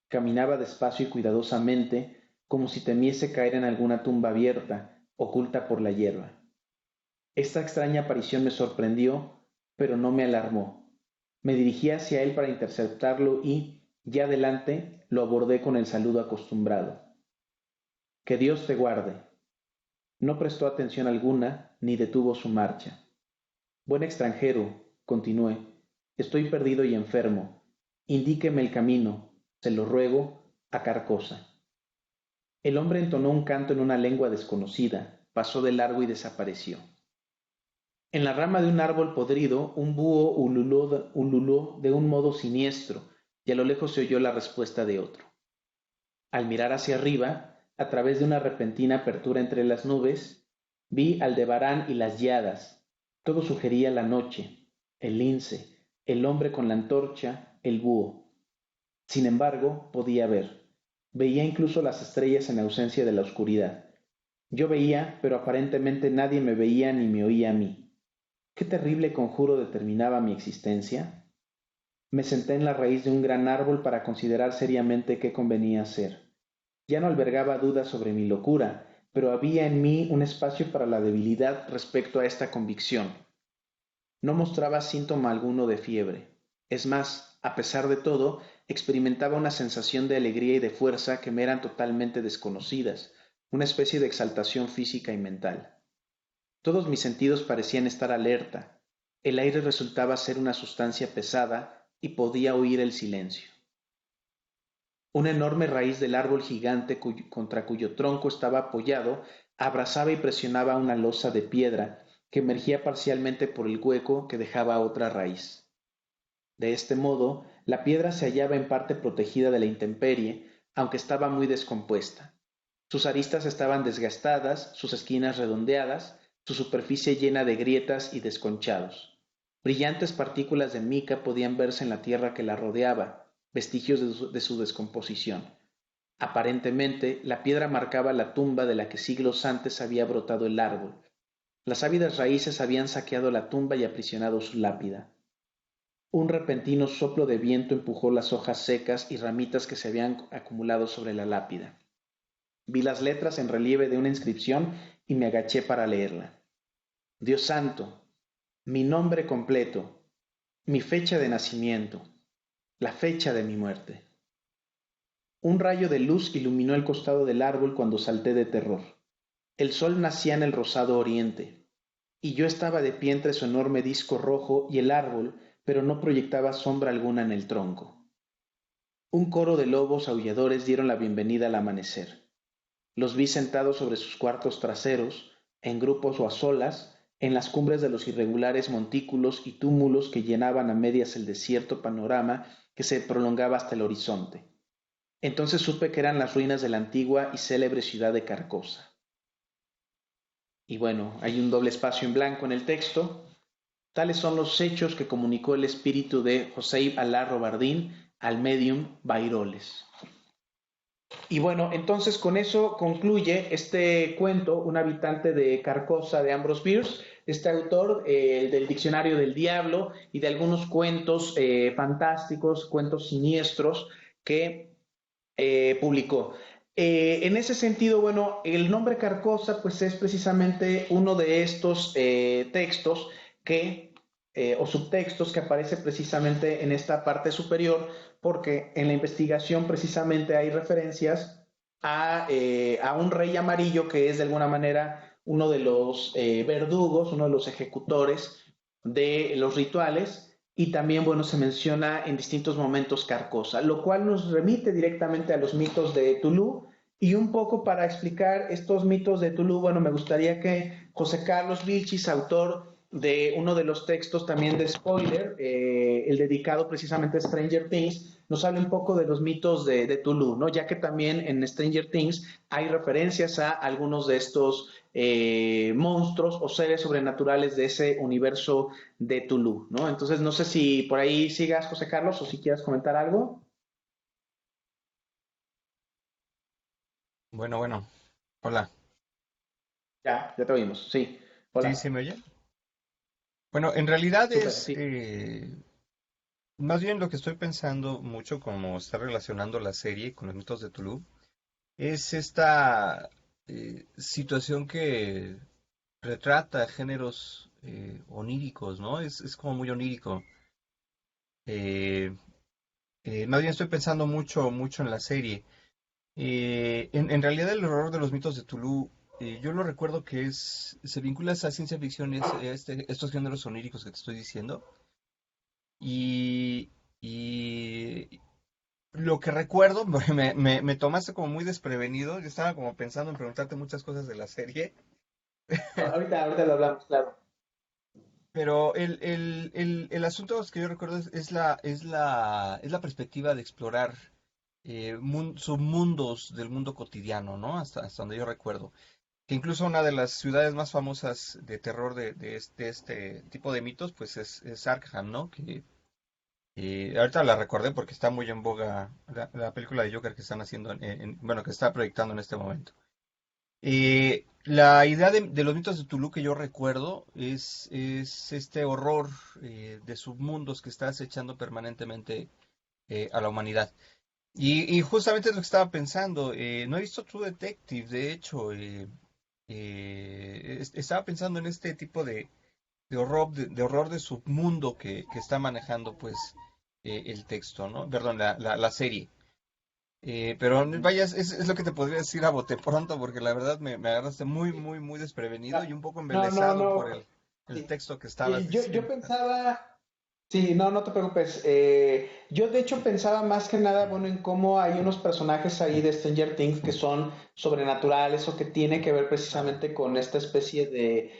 Caminaba despacio y cuidadosamente, como si temiese caer en alguna tumba abierta, oculta por la hierba. Esta extraña aparición me sorprendió, pero no me alarmó. Me dirigí hacia él para interceptarlo y, ya delante, lo abordé con el saludo acostumbrado. Que Dios te guarde. No prestó atención alguna, ni detuvo su marcha. Buen extranjero, continué, estoy perdido y enfermo. Indíqueme el camino, se lo ruego, a Carcosa. El hombre entonó un canto en una lengua desconocida, pasó de largo y desapareció. En la rama de un árbol podrido, un búho ululó de un modo siniestro, y a lo lejos se oyó la respuesta de otro. Al mirar hacia arriba, a través de una repentina apertura entre las nubes, vi Aldebarán y las Yadas. Todo sugería la noche, el lince, el hombre con la antorcha, el búho. Sin embargo, podía ver. Veía incluso las estrellas en ausencia de la oscuridad. Yo veía, pero aparentemente nadie me veía ni me oía a mí. ¿Qué terrible conjuro determinaba mi existencia? Me senté en la raíz de un gran árbol para considerar seriamente qué convenía hacer. Ya no albergaba dudas sobre mi locura, pero había en mí un espacio para la debilidad respecto a esta convicción. No mostraba síntoma alguno de fiebre. Es más, a pesar de todo, experimentaba una sensación de alegría y de fuerza que me eran totalmente desconocidas, una especie de exaltación física y mental. Todos mis sentidos parecían estar alerta. El aire resultaba ser una sustancia pesada y podía oír el silencio. Una enorme raíz del árbol gigante contra cuyo tronco estaba apoyado abrazaba y presionaba una losa de piedra que emergía parcialmente por el hueco que dejaba otra raíz. De este modo, la piedra se hallaba en parte protegida de la intemperie, aunque estaba muy descompuesta. Sus aristas estaban desgastadas, sus esquinas redondeadas, su superficie llena de grietas y desconchados. Brillantes partículas de mica podían verse en la tierra que la rodeaba, vestigios de su descomposición. Aparentemente, la piedra marcaba la tumba de la que siglos antes había brotado el árbol. Las ávidas raíces habían saqueado la tumba y aprisionado su lápida. Un repentino soplo de viento empujó las hojas secas y ramitas que se habían acumulado sobre la lápida. Vi las letras en relieve de una inscripción y me agaché para leerla. Dios santo, mi nombre completo, mi fecha de nacimiento, la fecha de mi muerte. Un rayo de luz iluminó el costado del árbol cuando salté de terror. El sol nacía en el rosado oriente, y yo estaba de pie entre su enorme disco rojo y el árbol, pero no proyectaba sombra alguna en el tronco. Un coro de lobos aulladores dieron la bienvenida al amanecer. Los vi sentados sobre sus cuartos traseros, en grupos o a solas, en las cumbres de los irregulares montículos y túmulos que llenaban a medias el desierto panorama que se prolongaba hasta el horizonte. Entonces supe que eran las ruinas de la antigua y célebre ciudad de Carcosa. Y bueno, hay un doble espacio en blanco en el texto. Tales son los hechos que comunicó el espíritu de José Alarro Bardín al medium Bairoles. Y bueno, entonces con eso concluye este cuento, Un habitante de Carcosa de Ambrose Bierce, este autor del Diccionario del Diablo y de algunos cuentos fantásticos, cuentos siniestros que publicó. En ese sentido, bueno, el nombre Carcosa pues es precisamente uno de estos textos que, o subtextos que aparece precisamente en esta parte superior, porque en la investigación precisamente hay referencias a un rey amarillo que es de alguna manera uno de los verdugos, uno de los ejecutores de los rituales, y también, bueno, se menciona en distintos momentos Carcosa, lo cual nos remite directamente a los mitos de Tuluá. Y un poco para explicar estos mitos de Tuluá, bueno, me gustaría que José Carlos Vilchis, autor de uno de los textos también de Spoiler, el dedicado precisamente a Stranger Things, nos hable un poco de los mitos de Tuluá, ¿no? Ya que también en Stranger Things hay referencias a algunos de estos monstruos o seres sobrenaturales de ese universo de Tuluá, ¿no? Entonces, no sé si por ahí sigas, José Carlos, o si quieras comentar algo. Bueno, bueno. Hola. Ya te oímos, sí. ¿Sí Hola. se me oye? Bueno, en realidad Súper, es sí. más bien lo que estoy pensando mucho como está relacionando la serie con los mitos de Tuluá, es esta situación que retrata géneros oníricos, ¿no? Es como muy onírico. Eh, Más bien estoy pensando mucho en la serie. En realidad el horror de los mitos de Tuluá, yo lo recuerdo que se vincula a esa ciencia ficción y a estos géneros oníricos que te estoy diciendo. Y, y lo que recuerdo, me tomaste como muy desprevenido. Yo estaba como pensando en preguntarte muchas cosas de la serie. Ahorita lo hablamos, claro. Pero el asunto que yo recuerdo es la perspectiva de explorar submundos del mundo cotidiano, ¿no? Hasta donde yo recuerdo. Que incluso una de las ciudades más famosas de terror de este tipo de mitos, pues es Arkham, ¿no? Que Y ahorita la recordé porque está muy en boga la película de Joker que están haciendo, bueno, que está proyectando en este momento. La idea de los mitos de Tulu que yo recuerdo es este horror de submundos que está acechando permanentemente a la humanidad. Y justamente es lo que estaba pensando. No he visto True Detective, de hecho. Estaba pensando en este tipo de horror de submundo que está manejando pues el texto, ¿no? Perdón, la serie. Pero vaya, es lo que te podría decir a bote pronto, porque la verdad me agarraste muy, muy, muy desprevenido y un poco No, no, embelesado por no. el Sí. texto que estabas Y yo diciendo. pensaba, sí, no, no te preocupes. Yo de hecho pensaba más que nada, bueno, en cómo hay unos personajes ahí de Stranger Things que son sobrenaturales o que tiene que ver Claro. precisamente con esta especie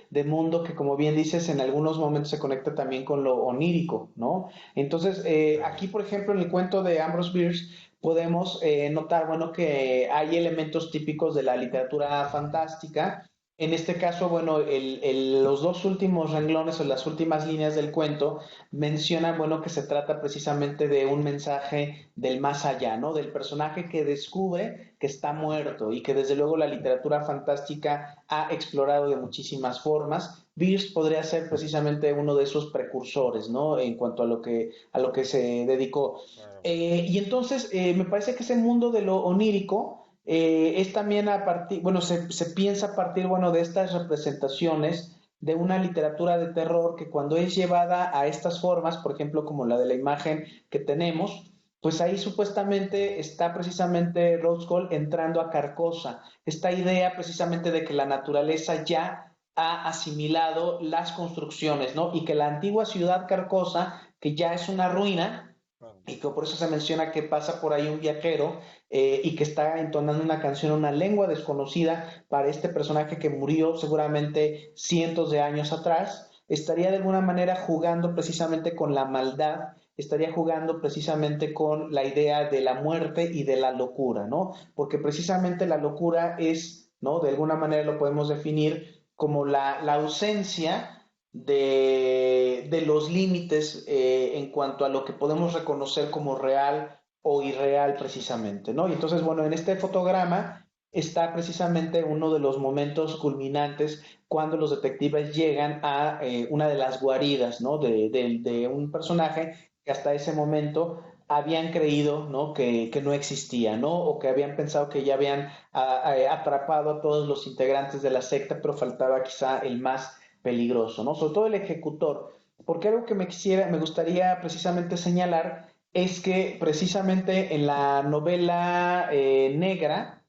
de mundo que, como bien dices, en algunos momentos se conecta también con lo onírico, ¿no? Entonces, Claro. aquí, por ejemplo, en el cuento de Ambrose Bierce, podemos notar, bueno, que hay elementos típicos de la literatura fantástica. En este caso, bueno, los dos últimos renglones o las últimas líneas del cuento mencionan, bueno, que se trata precisamente de un mensaje del más allá, ¿no? Del personaje que descubre que está muerto y que desde luego la literatura fantástica ha explorado de muchísimas formas. Bierce podría ser precisamente uno de esos precursores, ¿no? En cuanto a lo que se dedicó. Claro. Y entonces me parece que ese mundo de lo onírico es también a partir, bueno, se piensa a partir, bueno, de estas representaciones de una literatura de terror que cuando es llevada a estas formas, por ejemplo, como la de la imagen que tenemos, pues ahí supuestamente está precisamente Rose Gold entrando a Carcosa. Esta idea precisamente de que la naturaleza ya ha asimilado las construcciones, ¿no? Y que la antigua ciudad Carcosa, que ya es una ruina, Claro. y que por eso se menciona que pasa por ahí un viajero y que está entonando una canción, una lengua desconocida para este personaje que murió seguramente cientos de años atrás, estaría de alguna manera jugando precisamente con la maldad, estaría jugando precisamente con la idea de la muerte y de la locura, ¿no? Porque precisamente la locura es, ¿no? De alguna manera lo podemos definir como la ausencia de los límites en cuanto a lo que podemos reconocer como real o irreal precisamente, ¿no? Y entonces, bueno, en este fotograma está precisamente uno de los momentos culminantes cuando los detectives llegan a una de las guaridas, ¿no? De un personaje que hasta ese momento habían creído, ¿no? Que no existía, ¿no? O que habían pensado que ya habían atrapado a todos los integrantes de la secta, pero faltaba quizá el más peligroso, ¿no? Sobre todo el ejecutor, porque algo que me gustaría precisamente señalar es que precisamente en la novela negra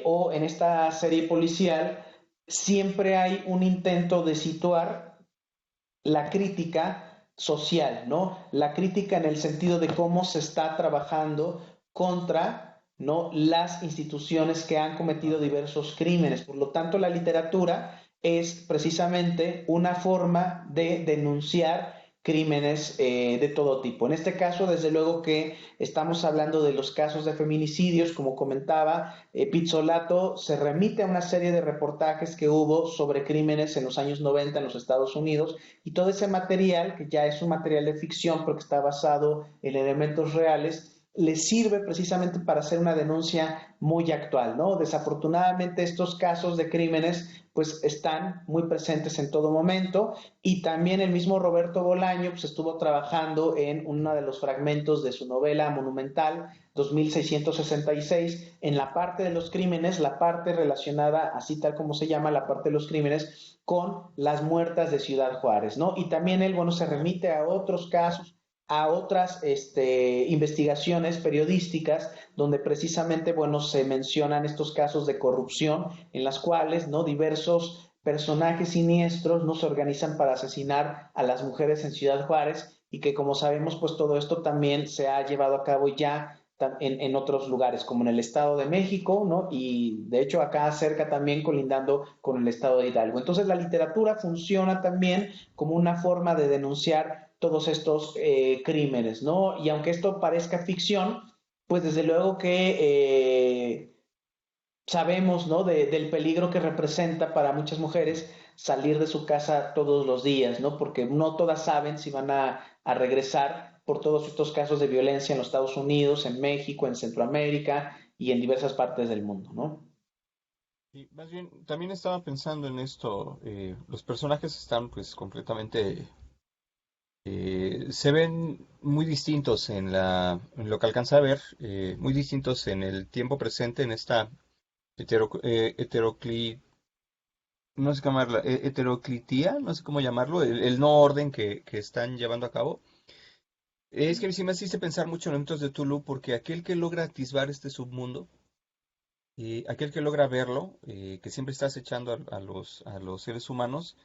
o en esta serie policial siempre hay un intento de situar la crítica social, ¿no? La crítica en el sentido de cómo se está trabajando contra, ¿no? Las instituciones que han cometido Claro. diversos crímenes. Por lo tanto, la literatura es precisamente una forma de denunciar crímenes de todo tipo. En este caso, desde luego que estamos hablando de los casos de feminicidios, como comentaba, Pizzolato se remite a una serie de reportajes que hubo sobre crímenes en los años 90 en los Estados Unidos y todo ese material, que ya es un material de ficción, pero que está basado en elementos reales, le sirve precisamente para hacer una denuncia muy actual, ¿no? Desafortunadamente estos casos de crímenes pues están muy presentes en todo momento y también el mismo Roberto Bolaño pues estuvo trabajando en uno de los fragmentos de su novela monumental 2666 en la parte de los crímenes, la parte relacionada, así tal como se llama, la parte de los crímenes con las muertas de Ciudad Juárez, ¿no? Y también él, bueno, se Claro. remite a otros casos, a otras investigaciones periodísticas donde precisamente, bueno, se mencionan estos casos de corrupción en las cuales, ¿no? Diversos personajes siniestros no se organizan para asesinar a las mujeres en Ciudad Juárez y que como sabemos, pues todo esto también se ha llevado a cabo ya en otros lugares, como en el Estado de México, ¿no? Y de hecho acá cerca también colindando con el Estado de Hidalgo. Entonces la literatura funciona también como una forma de denunciar todos estos crímenes, ¿no? Y aunque esto parezca ficción, pues desde luego que sabemos, ¿no? Del peligro que representa para muchas mujeres salir de su casa todos los días, ¿no? Porque no todas saben si van a regresar por todos estos casos de violencia en los Estados Unidos, en México, en Centroamérica y en diversas partes del mundo, ¿no? Y más bien, también estaba pensando en esto, los personajes están pues completamente, se ven muy distintos en lo que alcanza a ver, muy distintos en el tiempo presente, en esta heterocli, no sé cómo llamarla, heteroclitía, no sé cómo llamarlo, el no orden que están llevando a cabo. Es que sí me hiciste pensar mucho en Mitos de Tulu, porque aquel que logra atisbar este submundo, aquel que logra verlo, que siempre está acechando a los seres humanos,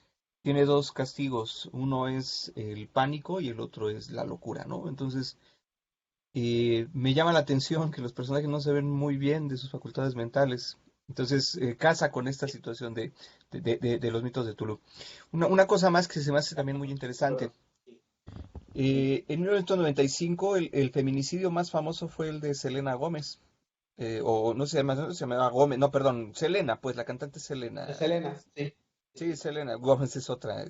tiene dos castigos. Uno es el pánico y el otro es la locura, ¿no? Entonces, me llama la atención que los personajes no se ven muy bien de sus facultades mentales. Entonces, casa con esta situación de los mitos de Tulu. Una cosa más que se me hace también muy interesante. En 1995, el feminicidio más famoso fue el de Selena Gómez. O no se llamaba Gómez, no, perdón, Selena, pues la cantante De Selena. Selena, sí. Sí, Selena Gómez es otra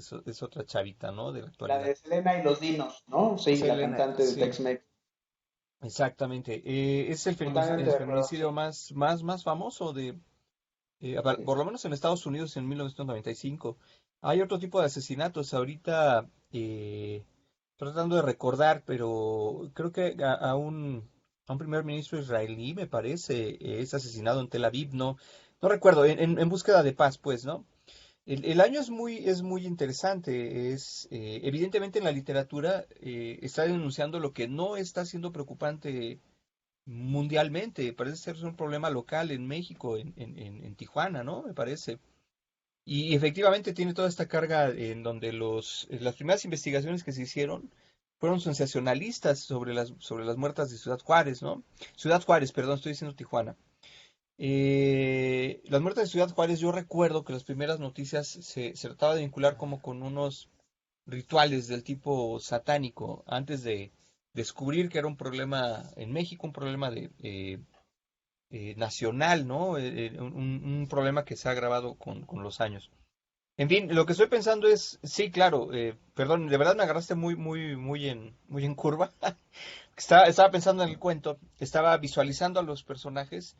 chavita, ¿no? De la La actualidad. de Selena y los Dinos, ¿no? Sí, la Selena, cantante de sí, Tex-Mex. exactamente. Es Totalmente el de acuerdo, feminicidio sí. más famoso Sí. por lo menos en Estados Unidos en 1995. Hay otro tipo de asesinatos. Ahorita, tratando de recordar, pero creo que a un primer ministro israelí, me parece, es asesinado en Tel Aviv, no, no recuerdo, en búsqueda de paz, pues, ¿no? El año es muy interesante. Evidentemente en la literatura está denunciando lo que no está siendo preocupante mundialmente. Parece ser un problema local en México, en Tijuana, ¿no? Me parece. Y efectivamente tiene toda esta carga en donde las primeras investigaciones que se hicieron fueron sensacionalistas sobre las muertas de Ciudad Juárez, ¿no? Ciudad Juárez, perdón, estoy diciendo Tijuana. Las muertes de Ciudad Juárez, yo recuerdo que las primeras noticias se trataba de vincular como con unos rituales del tipo satánico, antes de descubrir que era un problema en México, un problema nacional, ¿no? Un problema que se ha agravado con los años. En fin, lo que estoy pensando es, sí, claro, perdón, de verdad me agarraste muy en curva. Estaba pensando en el cuento, estaba visualizando a los personajes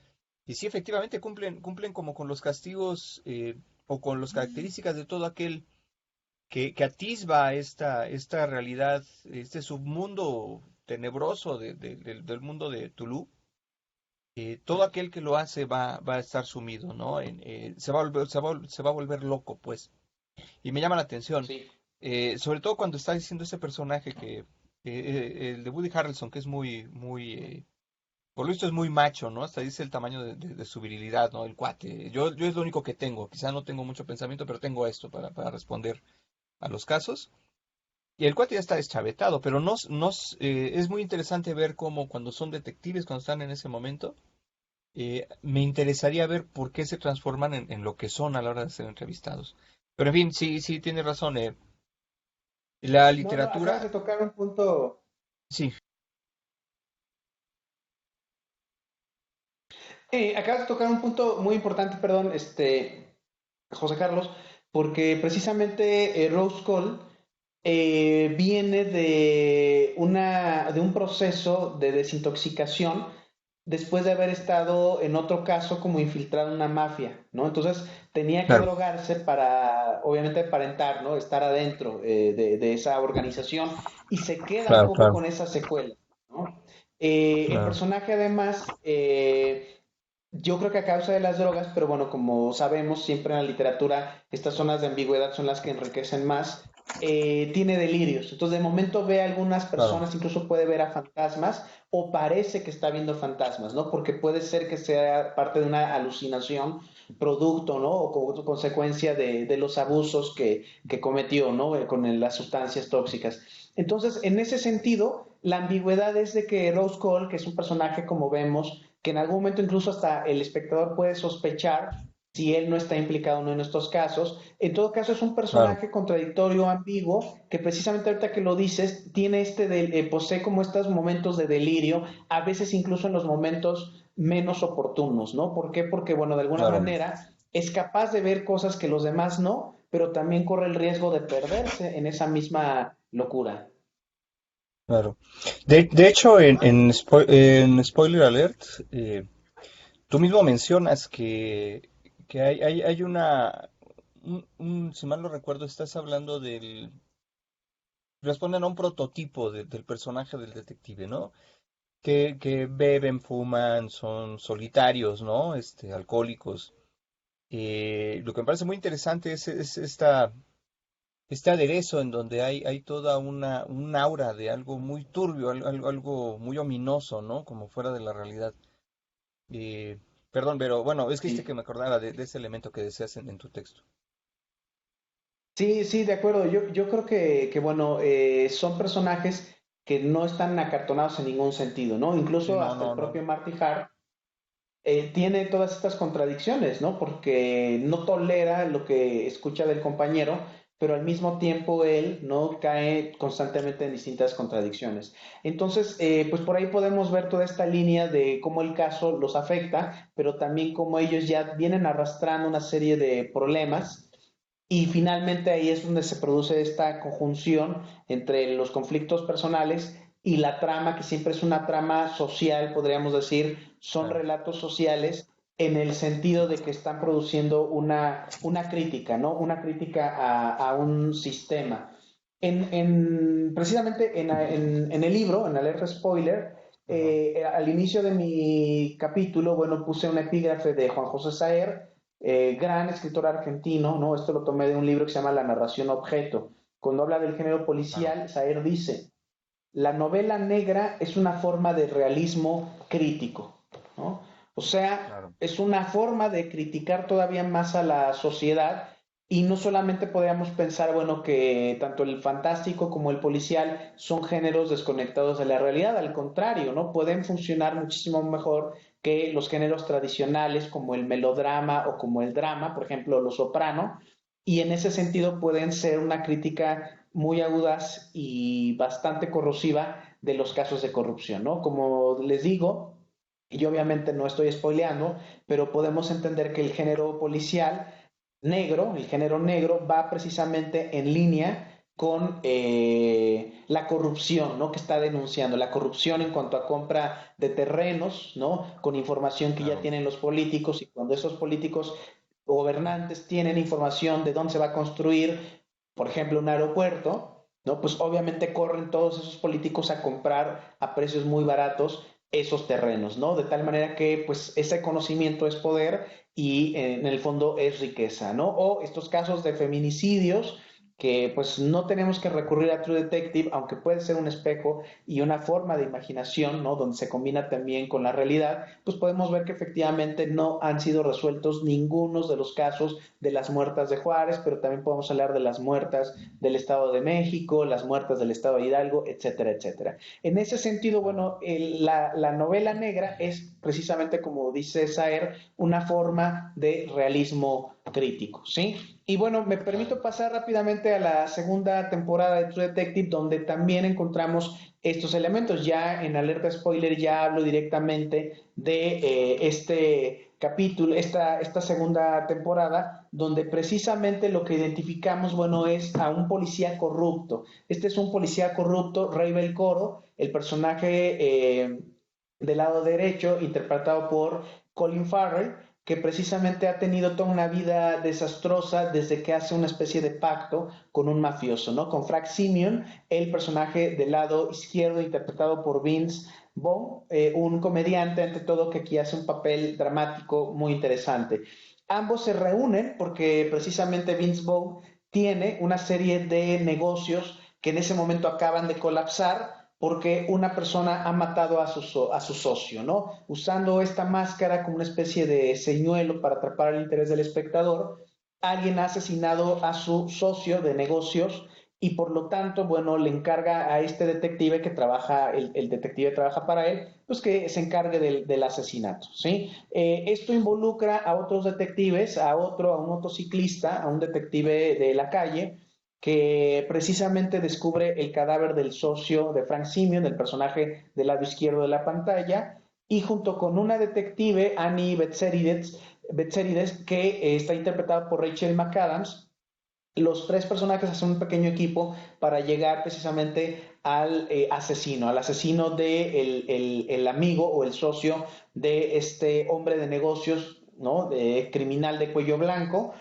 y sí, efectivamente cumplen como con los castigos o con las características de todo aquel que atisba esta realidad, este submundo tenebroso del mundo de Tulu. Todo aquel que lo hace va a estar sumido, ¿no? Se va a volver loco, pues. Y me llama la atención, Sí. sobre todo cuando está diciendo ese personaje el de Woody Harrelson, que es por lo visto es muy macho, ¿no? Hasta dice el tamaño de su virilidad, ¿no? El cuate. Yo es lo único que tengo. Quizá no tengo mucho pensamiento, pero tengo esto para responder a los casos. Y el cuate ya está deschavetado, pero es muy interesante ver cómo cuando son detectives, cuando están en ese momento, me interesaría ver por qué se transforman en lo que son a la hora de ser entrevistados. Pero en fin, sí, sí, tiene razón. La No, no, acabas literatura, de tocar un punto. sí, Acabas de tocar un punto muy importante, perdón, José Carlos, porque precisamente Rose Cole viene de un proceso de desintoxicación después de haber estado en otro caso como infiltrado en una mafia, ¿no? Entonces tenía que claro, drogarse para, obviamente, aparentar, ¿no? Estar adentro de esa organización y se queda un claro, poco claro, con esa secuela, ¿no? El claro, personaje además yo creo que a causa de las drogas, pero bueno, como sabemos, siempre en la literatura estas zonas de ambigüedad son las que enriquecen más. Tiene delirios. Entonces, de momento ve a algunas claro, personas, incluso puede ver a fantasmas o parece que está viendo fantasmas, ¿no? Porque puede ser que sea parte de una alucinación, producto, ¿no? O consecuencia de los abusos que cometió, ¿no? Con las sustancias tóxicas. Entonces, en ese sentido, la ambigüedad es de que Rose Cole, que es un personaje, como vemos, que en algún momento incluso hasta el espectador puede sospechar si él no está implicado o no en estos casos. En todo caso, es un claro, personaje contradictorio, ambiguo, que precisamente ahorita que lo dices, tiene posee como estos momentos de delirio, a veces incluso en los momentos menos oportunos, ¿no? ¿Por qué? Porque, bueno, de alguna claro. manera es capaz de ver cosas que los demás no, pero también corre el riesgo de perderse en esa misma locura. Claro. De hecho, en Spoiler Alert, tú mismo mencionas que hay si mal no recuerdo, estás hablando responden a un prototipo del personaje del detective, ¿no? Que beben, fuman, son solitarios, ¿no? Alcohólicos. Lo que me parece muy interesante es este aderezo en donde hay toda un aura de algo muy turbio, algo muy ominoso, ¿no? Como fuera de la realidad. Eh, Perdón, pero bueno, es que Sí, que me acordara de ese elemento que decías en tu texto. sí, sí, de acuerdo. Yo creo que bueno, son personajes que no están acartonados en ningún sentido, ¿no? Sí, Incluso no, hasta el no, propio no. Marty Hart tiene todas estas contradicciones, ¿no? Porque no tolera lo que escucha del compañero, pero al mismo tiempo él no cae constantemente en distintas contradicciones. Entonces, pues por ahí podemos ver toda esta línea de cómo el caso los afecta, pero también cómo ellos ya vienen arrastrando una serie de problemas y finalmente ahí es donde se produce esta conjunción entre los conflictos personales y la trama, que siempre es una trama social, podríamos decir, son Claro, relatos sociales en el sentido de que están produciendo una crítica, ¿no? Una crítica a un sistema. Precisamente en el libro, en Alerta Spoiler, ajá, al inicio de mi capítulo, bueno, puse un epígrafe de Juan José Saer, gran escritor argentino, ¿no? Esto lo tomé de un libro que se llama La narración objeto. Cuando habla del género claro, policial, Saer dice, la novela negra es una forma de realismo crítico, ¿no? O sea, claro. es una forma de criticar todavía más a la sociedad y no solamente podríamos pensar, bueno, que tanto el fantástico como el policial son géneros desconectados de la realidad, al contrario, ¿no? Pueden funcionar muchísimo mejor que los géneros tradicionales como el melodrama o como el drama, por ejemplo, Los Soprano, y en ese sentido pueden ser una crítica muy audaz y bastante corrosiva de los casos de corrupción, ¿no? Como les digo, y obviamente no estoy spoileando, pero podemos entender que el género policial negro, el género negro, va precisamente en línea con la corrupción, ¿no? Que está denunciando, la corrupción en cuanto a compra de terrenos, ¿no? Con información que ya Claro. tienen los políticos y cuando esos políticos gobernantes tienen información de dónde se va a construir, por ejemplo, un aeropuerto, ¿no? Pues obviamente corren todos esos políticos a comprar a precios muy baratos esos terrenos, ¿no? De tal manera que pues ese conocimiento es poder y en el fondo es riqueza, ¿no? O estos casos de feminicidios que pues no tenemos que recurrir a True Detective, aunque puede ser un espejo y una forma de imaginación, ¿no? Donde se combina también con la realidad, pues podemos ver que efectivamente no han sido resueltos ninguno de los casos de las muertas de Juárez, pero también podemos hablar de las muertas del Estado de México, las muertas del Estado de Hidalgo, etcétera, etcétera. En ese sentido, Claro. bueno, la novela negra es precisamente, como dice Saer, una forma de realismo crítico, ¿sí? Y bueno, me Claro. permito pasar rápidamente a la segunda temporada de True Detective, donde también encontramos estos elementos. Ya en alerta spoiler ya hablo directamente de este capítulo, esta segunda temporada, donde precisamente lo que identificamos, bueno, es a un policía corrupto. Este es un policía corrupto, Rey Belcoro, el personaje del lado derecho, interpretado por Colin Farrell, que precisamente ha tenido toda una vida desastrosa desde que hace una especie de pacto con un mafioso, ¿no? Con Frank Simeon, el personaje del lado izquierdo interpretado por Vince Vaughn, un comediante ante todo que aquí hace un papel dramático muy interesante. Ambos se reúnen porque precisamente Vince Vaughn tiene una serie de negocios que en ese momento acaban de colapsar porque una persona ha matado a su socio, ¿no? Usando esta máscara como una especie de señuelo para atrapar el interés del espectador, alguien ha asesinado a su socio de negocios y por lo tanto, bueno, le encarga a este detective que trabaja, el detective trabaja para él, pues que se encargue del asesinato, ¿sí? Esto involucra a otros detectives, a un motociclista, a un detective de la calle, que precisamente descubre el cadáver del socio de Frank Simeon, del personaje del lado izquierdo de la pantalla, y junto con una detective, Annie Betserides que está interpretada por Rachel McAdams, los tres personajes hacen un pequeño equipo para llegar precisamente al asesino de el amigo o el socio de este hombre de negocios, ¿no? De criminal de cuello blanco.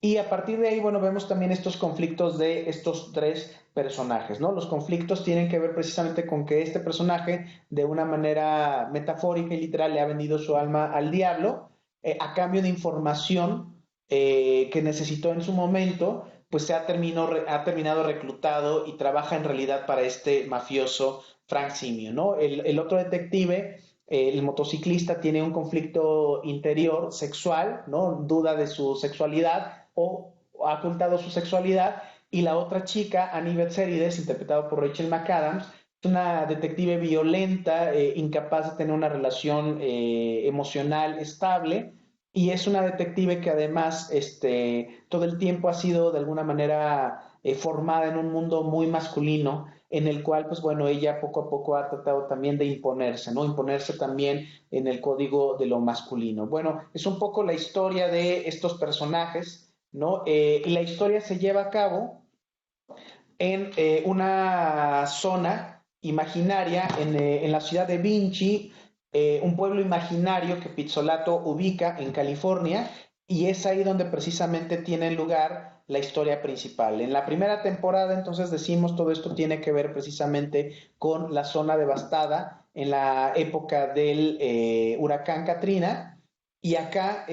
Y a partir de ahí, bueno, vemos también estos conflictos de estos tres personajes, ¿no? Los conflictos tienen que ver precisamente con que este personaje, de una manera metafórica y literal, le ha vendido su alma al diablo a cambio de información que necesitó en su momento, pues ha terminado reclutado y trabaja en realidad para este mafioso Frank Simio, ¿no? El otro detective, el motociclista, tiene un conflicto interior sexual, ¿no? Duda de su sexualidad o ha ocultado su sexualidad, y la otra chica, Annie Betserides, interpretada por Rachel McAdams, es una detective violenta, incapaz de tener una relación emocional estable, y es una detective que además todo el tiempo ha sido de alguna manera formada en un mundo muy masculino, en el cual, pues bueno, ella poco a poco ha tratado también de imponerse, ¿no? Imponerse también en el código de lo masculino. Bueno, es un poco la historia de estos personajes, ¿no? Y la historia se lleva a cabo en una zona imaginaria en la ciudad de Vinci, un pueblo imaginario que Pizzolato ubica en California, y es ahí donde precisamente tiene lugar la historia principal. En la primera temporada, entonces decimos, todo esto tiene que ver precisamente con la zona devastada en la época del huracán Katrina, y acá,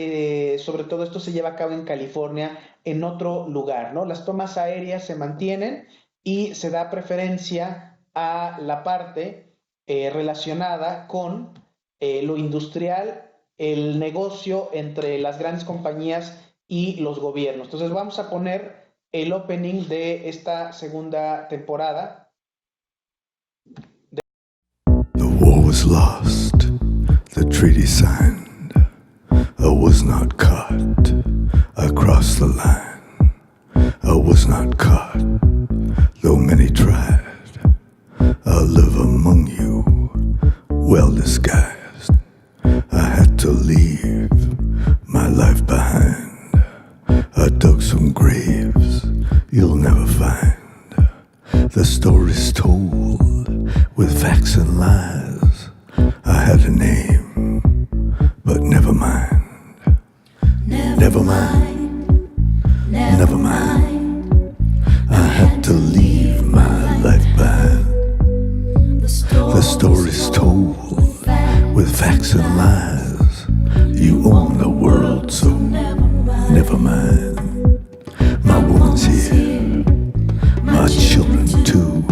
sobre todo esto se lleva a cabo en California, en otro lugar, ¿no? Las tomas aéreas se mantienen y se da preferencia a la parte relacionada con lo industrial, el negocio entre las grandes compañías y los gobiernos. Entonces vamos a poner el opening de esta segunda temporada. The war was lost, the treaty signed. I was not caught, I crossed the line. I was not caught, though many tried. I live among you, well disguised. I had to leave my life behind. I dug some graves you'll never find. The story's told with facts and lies. I had a name, but never mind. Never mind, never mind. I had to leave my life behind. The story's told with facts and lies. You own the world, so never mind. My woman's here, my children too.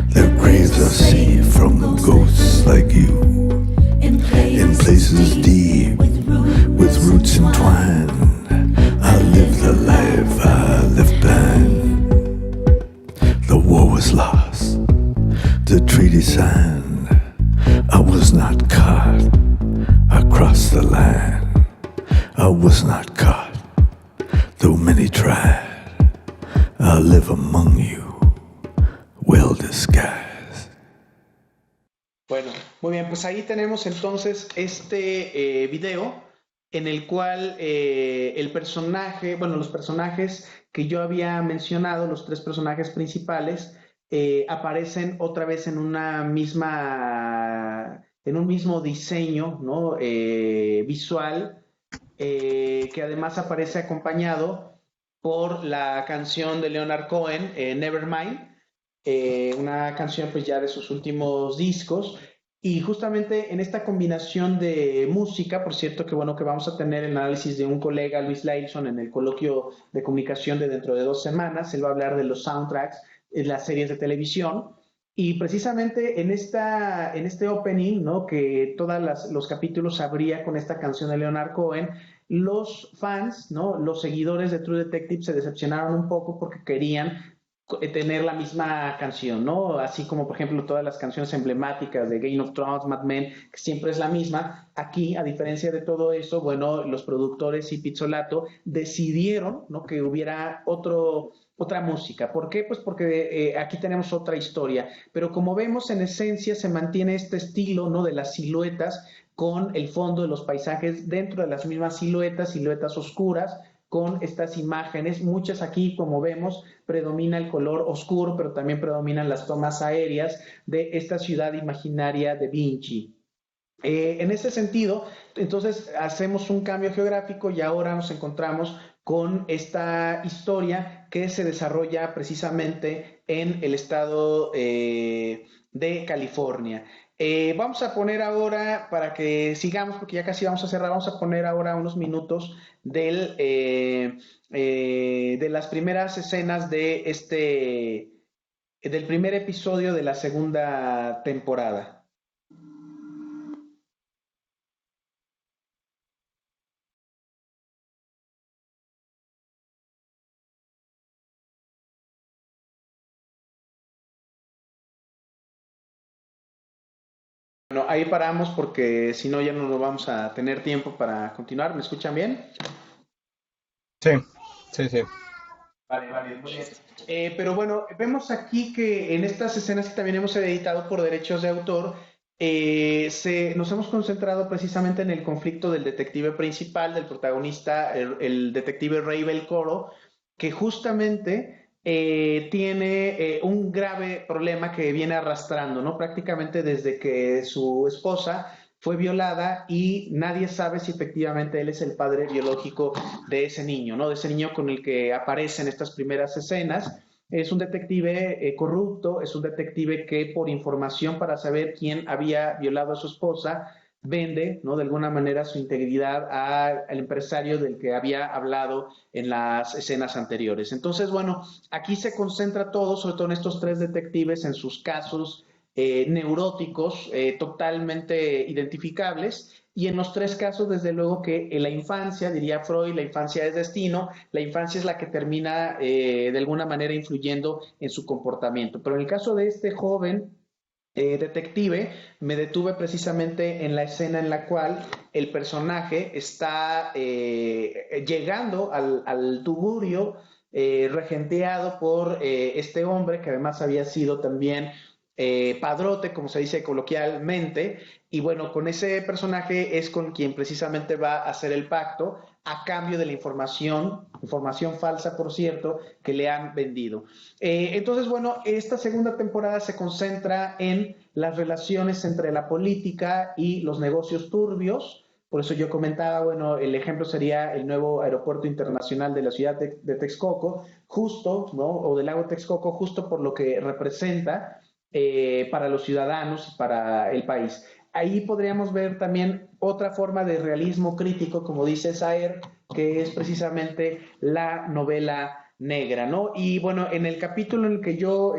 Their graves are safe from ghosts like you. In places deep, with roots entwined, I live the life I left behind. The war was lost, the treaty signed. I was not caught, I crossed the line. I was not caught, though many tried. I live among you, well disguised. Bueno, muy bien, pues ahí tenemos entonces este video en el cual el personaje, bueno, los personajes que yo había mencionado, los tres personajes principales, aparecen otra vez en una misma, en un mismo diseño, ¿no? Visual, que además aparece acompañado por la canción de Leonard Cohen, Nevermind, una canción pues ya de sus últimos discos. Y justamente en esta combinación de música, por cierto, que bueno que vamos a tener el análisis de un colega, Luis Lailson, en el coloquio de comunicación de dentro de 2 semanas. Él va a hablar de los soundtracks en las series de televisión. Y precisamente en este opening, ¿no? Que todos los capítulos abría con esta canción de Leonard Cohen, los fans, ¿no? Los seguidores de True Detective se decepcionaron un poco porque querían tener la misma canción, ¿no? Así como, por ejemplo, todas las canciones emblemáticas de Game of Thrones, Mad Men, que siempre es la misma. Aquí, a diferencia de todo eso, bueno, los productores y Pizzolato decidieron, ¿no? Que hubiera otra música. ¿Por qué? Pues porque aquí tenemos otra historia. Pero como vemos, en esencia se mantiene este estilo, ¿no? De las siluetas con el fondo de los paisajes dentro de las mismas siluetas oscuras, con estas imágenes. Muchas aquí, como vemos, predomina el color oscuro, pero también predominan las tomas aéreas de esta ciudad imaginaria de Vinci. En ese sentido, entonces hacemos un cambio geográfico y ahora nos encontramos con esta historia que se desarrolla precisamente en el estado de California. Vamos a poner ahora, para que sigamos, porque ya casi vamos a cerrar, vamos a poner ahora unos minutos de las primeras escenas del primer episodio de la segunda temporada. Bueno, ahí paramos porque si no ya no lo vamos a tener tiempo para continuar. ¿Me escuchan bien? Sí, sí, sí. Vale, vale, muy bien. Pero bueno, vemos aquí que en estas escenas que también hemos editado por derechos de autor, nos hemos concentrado precisamente en el conflicto del detective principal, del protagonista, el detective Ray Belcoro, que justamente tiene un grave problema que viene arrastrando, ¿no? Prácticamente desde que su esposa fue violada y nadie sabe si efectivamente él es el padre biológico de ese niño, ¿no? De ese niño con el que aparece en estas primeras escenas. Es un detective corrupto, es un detective que por información para saber quién había violado a su esposa, vende, ¿no? De alguna manera su integridad al empresario del que había hablado en las escenas anteriores. Entonces, bueno, aquí se concentra todo, sobre todo en estos tres detectives, en sus casos neuróticos totalmente identificables. Y en los tres casos, desde luego que en la infancia, diría Freud, la infancia es destino, la infancia es la que termina de alguna manera influyendo en su comportamiento. Pero en el caso de este joven detective, me detuve precisamente en la escena en la cual el personaje está llegando al tugurio regenteado por este hombre que además había sido también padrote, como se dice coloquialmente, y bueno, con ese personaje es con quien precisamente va a hacer el pacto a cambio de la información falsa, por cierto, que le han vendido. Entonces, bueno, esta segunda temporada se concentra en las relaciones entre la política y los negocios turbios. Por eso yo comentaba, bueno, el ejemplo sería el nuevo aeropuerto internacional de la ciudad de Texcoco, justo, ¿no? O del lago Texcoco, justo por lo que representa para los ciudadanos y para el país. Ahí podríamos ver también otra forma de realismo crítico, como dice Saer, que es precisamente la novela negra, ¿no? Y bueno, en el capítulo en el que yo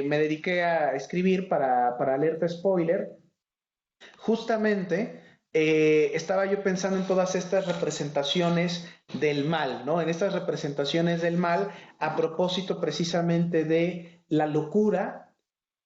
me dediqué a escribir para alerta spoiler, justamente estaba yo pensando en todas estas representaciones del mal, ¿no? En estas representaciones del mal a propósito precisamente de la locura,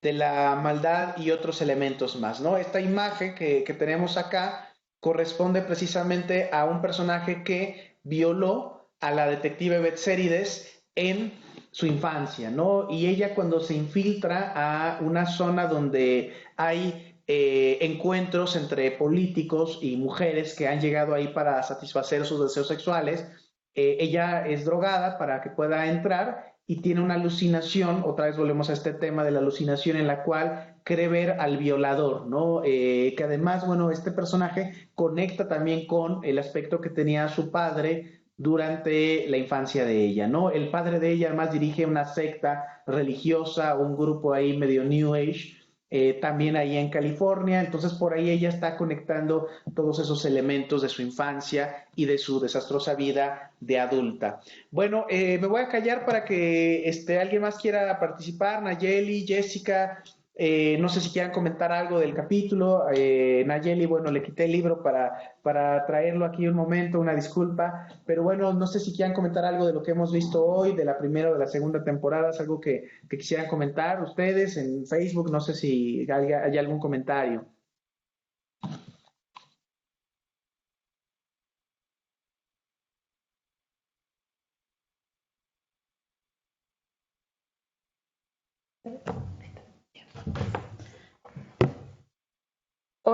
de la maldad y otros elementos más, ¿no? Esta imagen que tenemos acá corresponde precisamente a un personaje que violó a la detective Betsérides en su infancia, ¿no? Y ella cuando se infiltra a una zona donde hay encuentros entre políticos y mujeres que han llegado ahí para satisfacer sus deseos sexuales, ella es drogada para que pueda entrar y tiene una alucinación, otra vez volvemos a este tema de la alucinación en la cual cree ver al violador, ¿no? Que además, bueno, este personaje conecta también con el aspecto que tenía su padre durante la infancia de ella, ¿no? El padre de ella además dirige una secta religiosa, un grupo ahí medio New Age, también ahí en California, entonces por ahí ella está conectando todos esos elementos de su infancia y de su desastrosa vida de adulta. Bueno, me voy a callar para que alguien más quiera participar, Nayeli, Jessica, no sé si quieran comentar algo del capítulo. Nayeli, bueno, le quité el libro para traerlo aquí un momento, una disculpa, pero bueno, no sé si quieran comentar algo de lo que hemos visto hoy, de la primera o de la segunda temporada, es algo que quisieran comentar ustedes en Facebook, no sé si hay algún comentario.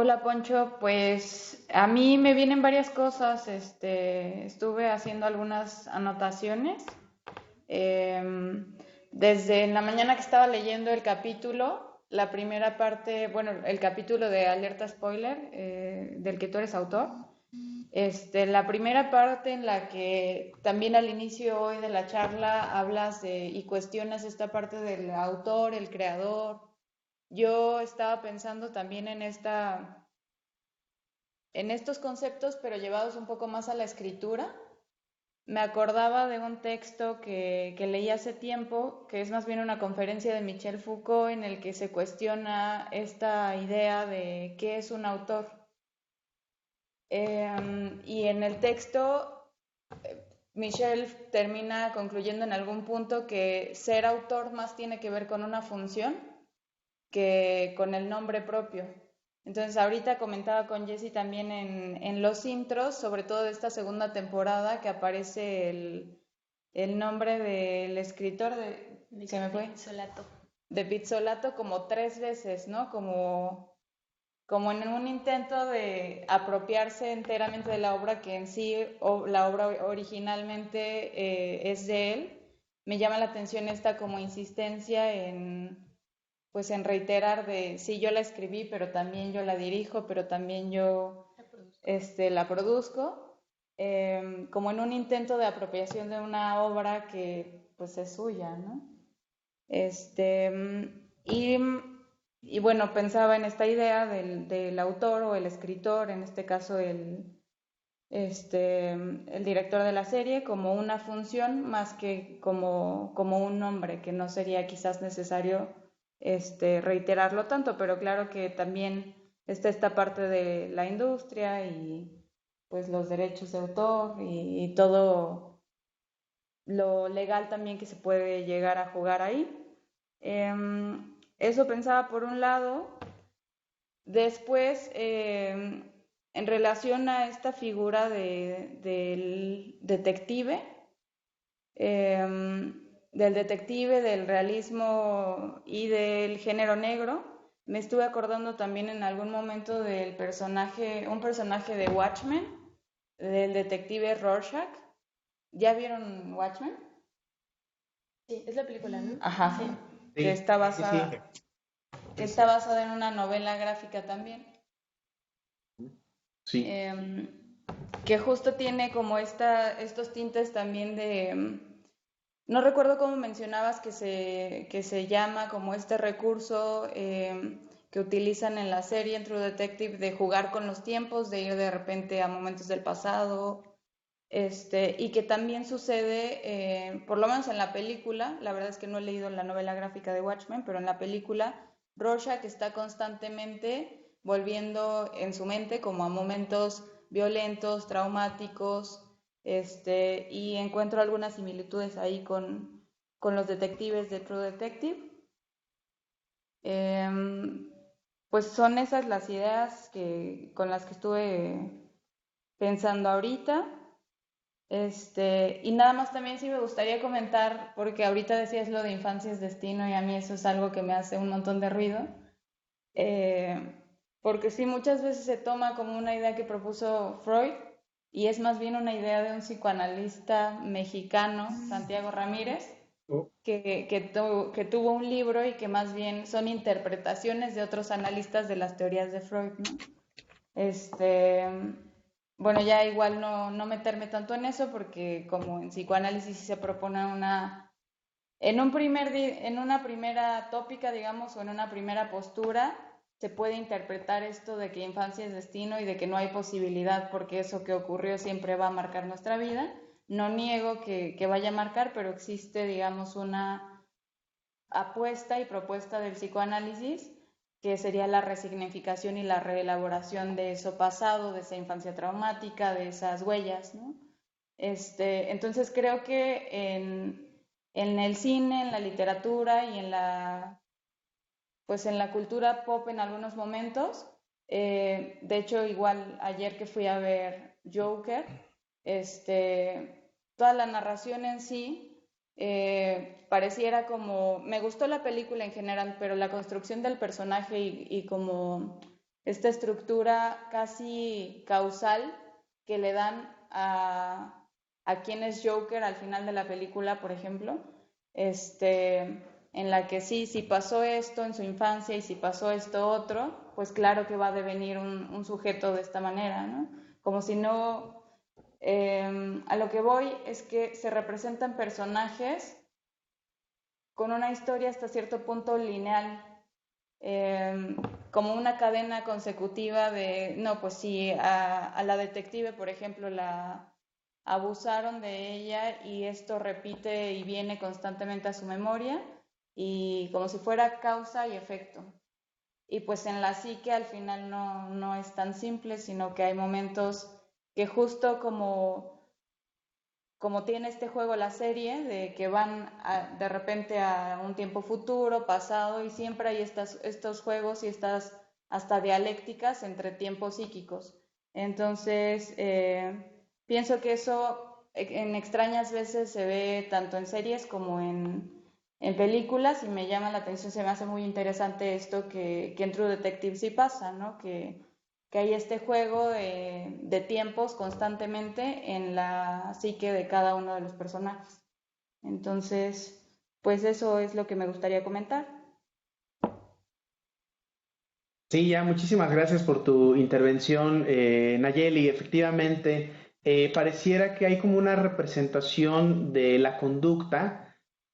Hola Poncho, pues a mí me vienen varias cosas. Estuve haciendo algunas anotaciones. Desde en la mañana que estaba leyendo el capítulo, la primera parte, bueno, el capítulo de Alerta Spoiler, del que tú eres autor. La primera parte en la que también al inicio hoy de la charla hablas y cuestionas esta parte del autor, el creador. Yo estaba pensando también en estos conceptos, pero llevados un poco más a la escritura. Me acordaba de un texto que leí hace tiempo, que es más bien una conferencia de Michel Foucault, en el que se cuestiona esta idea de qué es un autor. Y en el texto, Michel termina concluyendo en algún punto que ser autor más tiene que ver con una función que con el nombre propio. Entonces, ahorita comentaba con Jessy también en los intros, sobre todo de esta segunda temporada, que aparece el nombre del escritor se me fue, Solato. de Pizzolato como 3 veces, ¿no? Como en un intento de apropiarse enteramente de la obra que en sí, o la obra originalmente es de él. Me llama la atención esta como insistencia pues en reiterar de, sí, yo la escribí, pero también yo la dirijo, pero también yo la produzco, como en un intento de apropiación de una obra que pues es suya, ¿no? Este, y, y bueno, pensaba en esta idea del autor o el escritor, en este caso el director de la serie, como una función más que como un nombre, que no sería quizás necesario reiterarlo tanto, pero claro que también está esta parte de la industria y pues los derechos de autor y todo lo legal también que se puede llegar a jugar ahí. Eso pensaba por un lado. Después, en relación a esta figura del detective, del realismo y del género negro, me estuve acordando también en algún momento un personaje de Watchmen, del detective Rorschach. ¿Ya vieron Watchmen? Sí, es la película, ¿no? Ajá, Sí. que está Sí, basada, sí. que está basada en una novela gráfica también. Sí. Que justo tiene como estos tintes también no recuerdo cómo mencionabas que se llama como este recurso que utilizan en la serie en True Detective de jugar con los tiempos, de ir de repente a momentos del pasado, y que también sucede, por lo menos en la película, la verdad es que no he leído la novela gráfica de Watchmen, pero en la película Rorschach está constantemente volviendo en su mente como a momentos violentos, traumáticos, y encuentro algunas similitudes ahí con los detectives de True Detective. Em, pues son esas las ideas con las que estuve pensando ahorita. Y nada más también sí me gustaría comentar, porque ahorita decías lo de infancia es destino y a mí eso es algo que me hace un montón de ruido, porque sí muchas veces se toma como una idea que propuso Freud y es más bien una idea de un psicoanalista mexicano, Santiago Ramírez, que tuvo un libro y que más bien son interpretaciones de otros analistas de las teorías de Freud, ¿no? Este, bueno, ya igual no meterme tanto en eso porque como en psicoanálisis sí se propone en una primera tópica, digamos, o en una primera postura, se puede interpretar esto de que infancia es destino y de que no hay posibilidad porque eso que ocurrió siempre va a marcar nuestra vida. No niego que vaya a marcar, pero existe, digamos, una apuesta y propuesta del psicoanálisis que sería la resignificación y la reelaboración de eso pasado, de esa infancia traumática, de esas huellas, ¿no? Entonces creo que en el cine, en la literatura y pues en la cultura pop en algunos momentos, de hecho igual ayer que fui a ver Joker, toda la narración en sí pareciera como, me gustó la película en general, pero la construcción del personaje y como esta estructura casi causal que le dan a quién es Joker al final de la película, por ejemplo, en la que sí, si pasó esto en su infancia y si pasó esto otro, pues claro que va a devenir un sujeto de esta manera, ¿no? Como si no, a lo que voy es que se representan personajes con una historia hasta cierto punto lineal, como una cadena consecutiva de, no, pues si a la detective, por ejemplo, la abusaron de ella y esto repite y viene constantemente a su memoria y como si fuera causa y efecto. Y pues en la psique al final no es tan simple, sino que hay momentos que justo como tiene este juego la serie, de que van de repente a un tiempo futuro, pasado, y siempre hay estos juegos y estas hasta dialécticas entre tiempos psíquicos. Entonces, pienso que eso en extrañas veces se ve tanto en series como en películas y me llama la atención, se me hace muy interesante esto que en True Detective sí pasa, ¿no? Que hay este juego de tiempos constantemente en la psique de cada uno de los personajes. Entonces, pues eso es lo que me gustaría comentar. Sí, ya, muchísimas gracias por tu intervención, Nayeli. Efectivamente, pareciera que hay como una representación de la conducta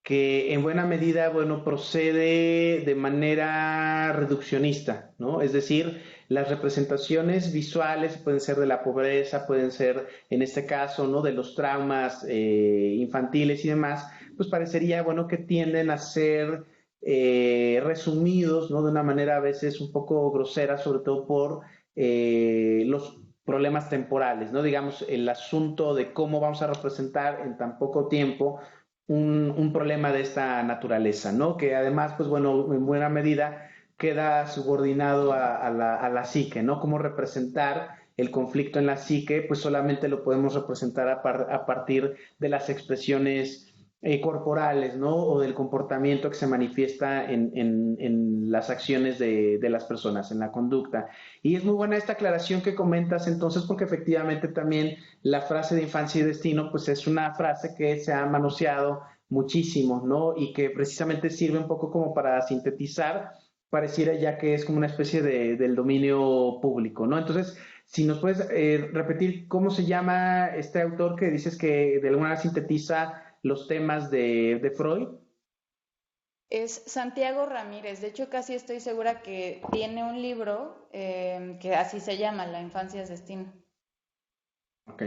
que en buena medida, bueno, procede de manera reduccionista, ¿no? Es decir, las representaciones visuales pueden ser de la pobreza, pueden ser, en este caso, ¿no? De los traumas infantiles y demás, pues parecería, bueno, que tienden a ser resumidos, ¿no? De una manera a veces un poco grosera, sobre todo por los problemas temporales, ¿no? Digamos, el asunto de cómo vamos a representar en tan poco tiempo un problema de esta naturaleza, ¿no? Que además, pues bueno, en buena medida queda subordinado a la psique, ¿no? Cómo representar el conflicto en la psique, pues solamente lo podemos representar a partir de las expresiones corporales, ¿no? O del comportamiento que se manifiesta en las acciones de las personas, en la conducta. Y es muy buena esta aclaración que comentas entonces, porque efectivamente también la frase de infancia y destino, pues es una frase que se ha manoseado muchísimo, ¿no? Y que precisamente sirve un poco como para sintetizar, pareciera ya que es como una especie del dominio público, ¿no? Entonces, si nos puedes repetir cómo se llama este autor que dices que de alguna manera sintetiza los temas de Freud. Es Santiago Ramírez, de hecho casi estoy segura que tiene un libro que así se llama, La infancia es destino. Ok,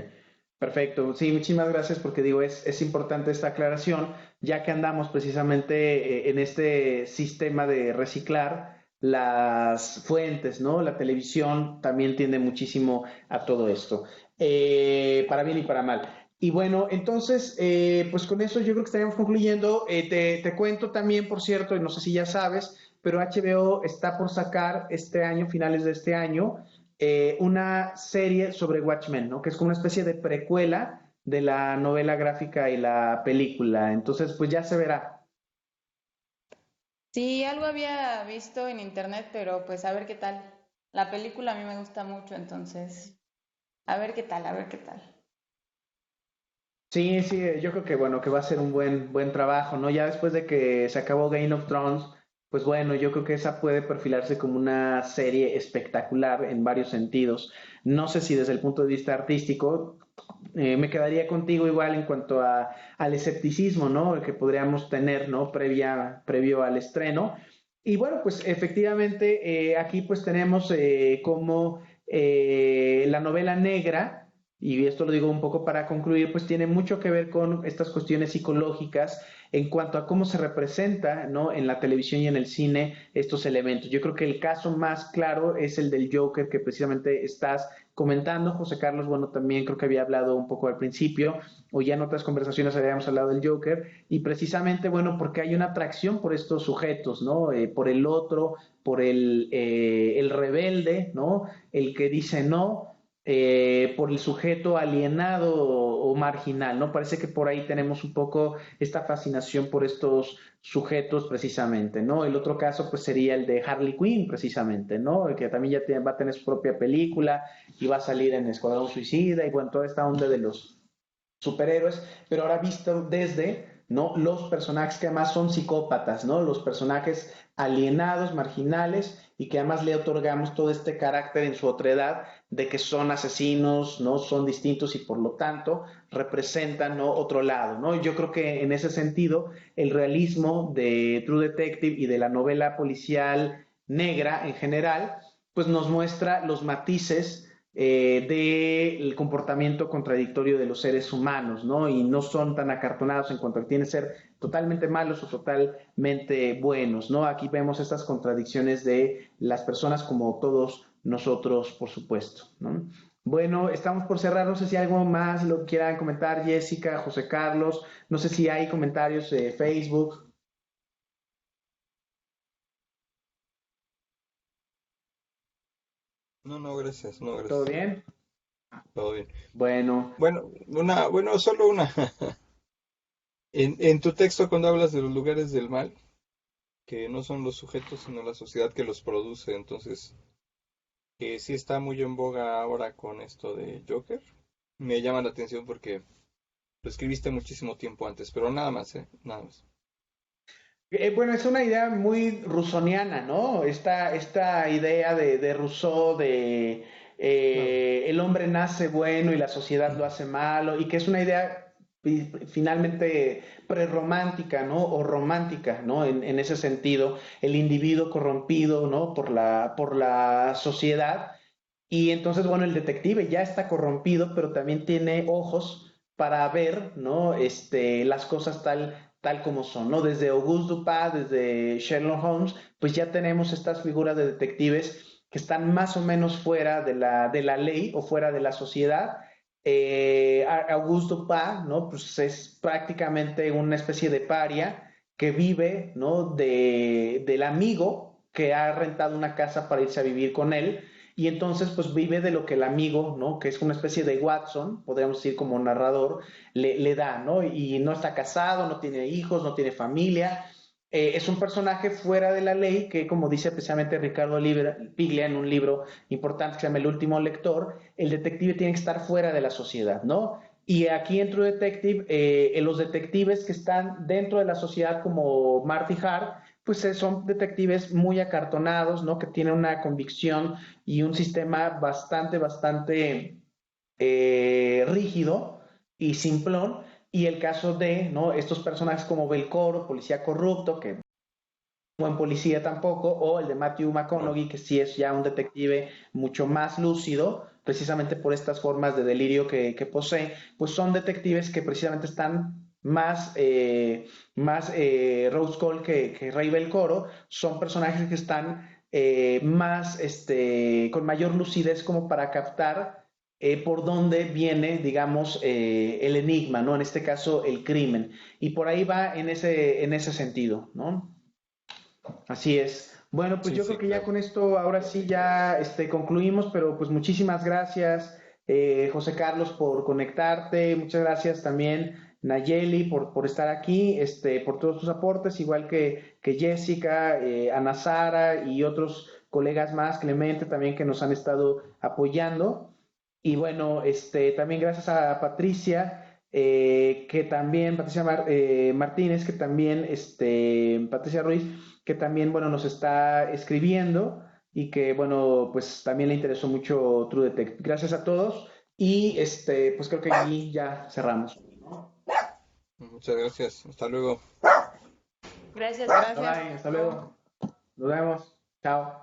perfecto. Sí, muchísimas gracias porque digo, es importante esta aclaración, ya que andamos precisamente en este sistema de reciclar las fuentes, ¿no? La televisión también tiende muchísimo a todo esto, para bien y para mal. Y bueno, entonces, pues con eso yo creo que estaríamos concluyendo. Te cuento también, por cierto, y no sé si ya sabes, pero HBO está por sacar este año, finales de este año, una serie sobre Watchmen, ¿no? Que es como una especie de precuela de la novela gráfica y la película. Entonces, pues ya se verá. Sí, algo había visto en internet, pero pues a ver qué tal. La película a mí me gusta mucho, entonces, a ver qué tal, a ver qué tal. Sí, sí, yo creo que bueno, que va a ser un buen trabajo, ¿no? Ya después de que se acabó Game of Thrones, pues bueno, yo creo que esa puede perfilarse como una serie espectacular en varios sentidos. No sé si desde el punto de vista artístico, me quedaría contigo igual en cuanto al escepticismo, ¿no? El que podríamos tener, ¿no? Previo al estreno. Y bueno, pues efectivamente aquí pues tenemos como la novela negra, y esto lo digo un poco para concluir, pues tiene mucho que ver con estas cuestiones psicológicas en cuanto a cómo se representa, ¿no? En la televisión y en el cine estos elementos. Yo creo que el caso más claro es el del Joker que precisamente estás comentando, José Carlos. Bueno, también creo que había hablado un poco al principio, o ya en otras conversaciones habíamos hablado del Joker, y precisamente, bueno, porque hay una atracción por estos sujetos, ¿no? Por el otro, por el rebelde, ¿no? El que dice no, por el sujeto alienado o marginal, ¿no? Parece que por ahí tenemos un poco esta fascinación por estos sujetos precisamente, ¿no? El otro caso pues sería el de Harley Quinn precisamente, ¿no? El que también ya va a tener su propia película y va a salir en Escuadrón Suicida y bueno, toda esta onda de los superhéroes, pero ahora visto desde, ¿no? Los personajes que además son psicópatas, ¿no? Los personajes alienados, marginales, y que además le otorgamos todo este carácter en su otredad de que son asesinos, ¿no? Son distintos y por lo tanto representan, ¿no? Otro lado, ¿no? Yo creo que en ese sentido el realismo de True Detective y de la novela policial negra en general, pues nos muestra los matices del comportamiento contradictorio de los seres humanos, ¿no? Y no son tan acartonados en cuanto a que tienen que ser totalmente malos o totalmente buenos, ¿no? Aquí vemos estas contradicciones de las personas como todos nosotros, por supuesto, ¿no? Bueno, estamos por cerrar, no sé si algo más lo quieran comentar, Jessica, José Carlos, no sé si hay comentarios de Facebook. No, gracias, no, ¿Todo gracias. bien? Todo bien. Bueno, Bueno, solo una. En tu texto, cuando hablas de los lugares del mal, que no son los sujetos, sino la sociedad que los produce, entonces, que sí está muy en boga ahora con esto de Joker, me llama la atención porque lo escribiste muchísimo tiempo antes, pero nada más, ¿eh? Nada más. Bueno, es una idea muy rusoniana, ¿no? Esta idea de Rousseau de Claro. el hombre nace bueno y la sociedad lo hace malo, y que es una idea finalmente prerromántica, ¿no? O romántica, ¿no? En ese sentido, el individuo corrompido, ¿no? Por la sociedad. Y entonces, bueno, el detective ya está corrompido, pero también tiene ojos para ver, ¿no? Las cosas tal como son, ¿no? Desde Auguste Dupin, desde Sherlock Holmes, pues ya tenemos estas figuras de detectives que están más o menos fuera de la ley o fuera de la sociedad. Auguste Dupin, ¿no? Pues es prácticamente una especie de paria que vive, ¿no? Del amigo que ha rentado una casa para irse a vivir con él, y entonces pues vive de lo que el amigo, ¿no? Que es una especie de Watson, podríamos decir como narrador, le da, ¿no? Y no está casado, no tiene hijos, no tiene familia. Es un personaje fuera de la ley que, como dice precisamente Ricardo Piglia en un libro importante que se llama El último lector, el detective tiene que estar fuera de la sociedad, ¿no? Y aquí en True Detective, los detectives que están dentro de la sociedad como Marty Hart, pues son detectives muy acartonados, ¿no? Que tienen una convicción y un sistema bastante rígido y simplón. Y el caso de, ¿no? Estos personajes como Belcoro, policía corrupto, que buen policía tampoco, o el de Matthew McConaughey, que sí es ya un detective mucho más lúcido, precisamente por estas formas de delirio que posee, pues son detectives que precisamente están más Rose Cole que Ray Belcoro, son personajes que están con mayor lucidez como para captar por dónde viene, digamos, el enigma, ¿no? En este caso, el crimen. Y por ahí va en ese sentido, ¿no? Así es. Bueno, pues Sí, yo creo sí, que ya claro. con esto ahora sí ya concluimos, pero pues muchísimas gracias, José Carlos, por conectarte. Muchas gracias también, Nayeli, por estar aquí, por todos tus aportes, igual que Jessica, Ana Sara y otros colegas más, Clemente también, que nos han estado apoyando. Y bueno, también gracias a Patricia, que también, Martínez, que también, Patricia Ruiz, que también, bueno, nos está escribiendo y que, bueno, pues también le interesó mucho True Detective. Gracias a todos y, pues creo que allí ya cerramos. Muchas gracias. Hasta luego. Gracias, Bye gracias. bye, hasta luego. Nos vemos. Chao.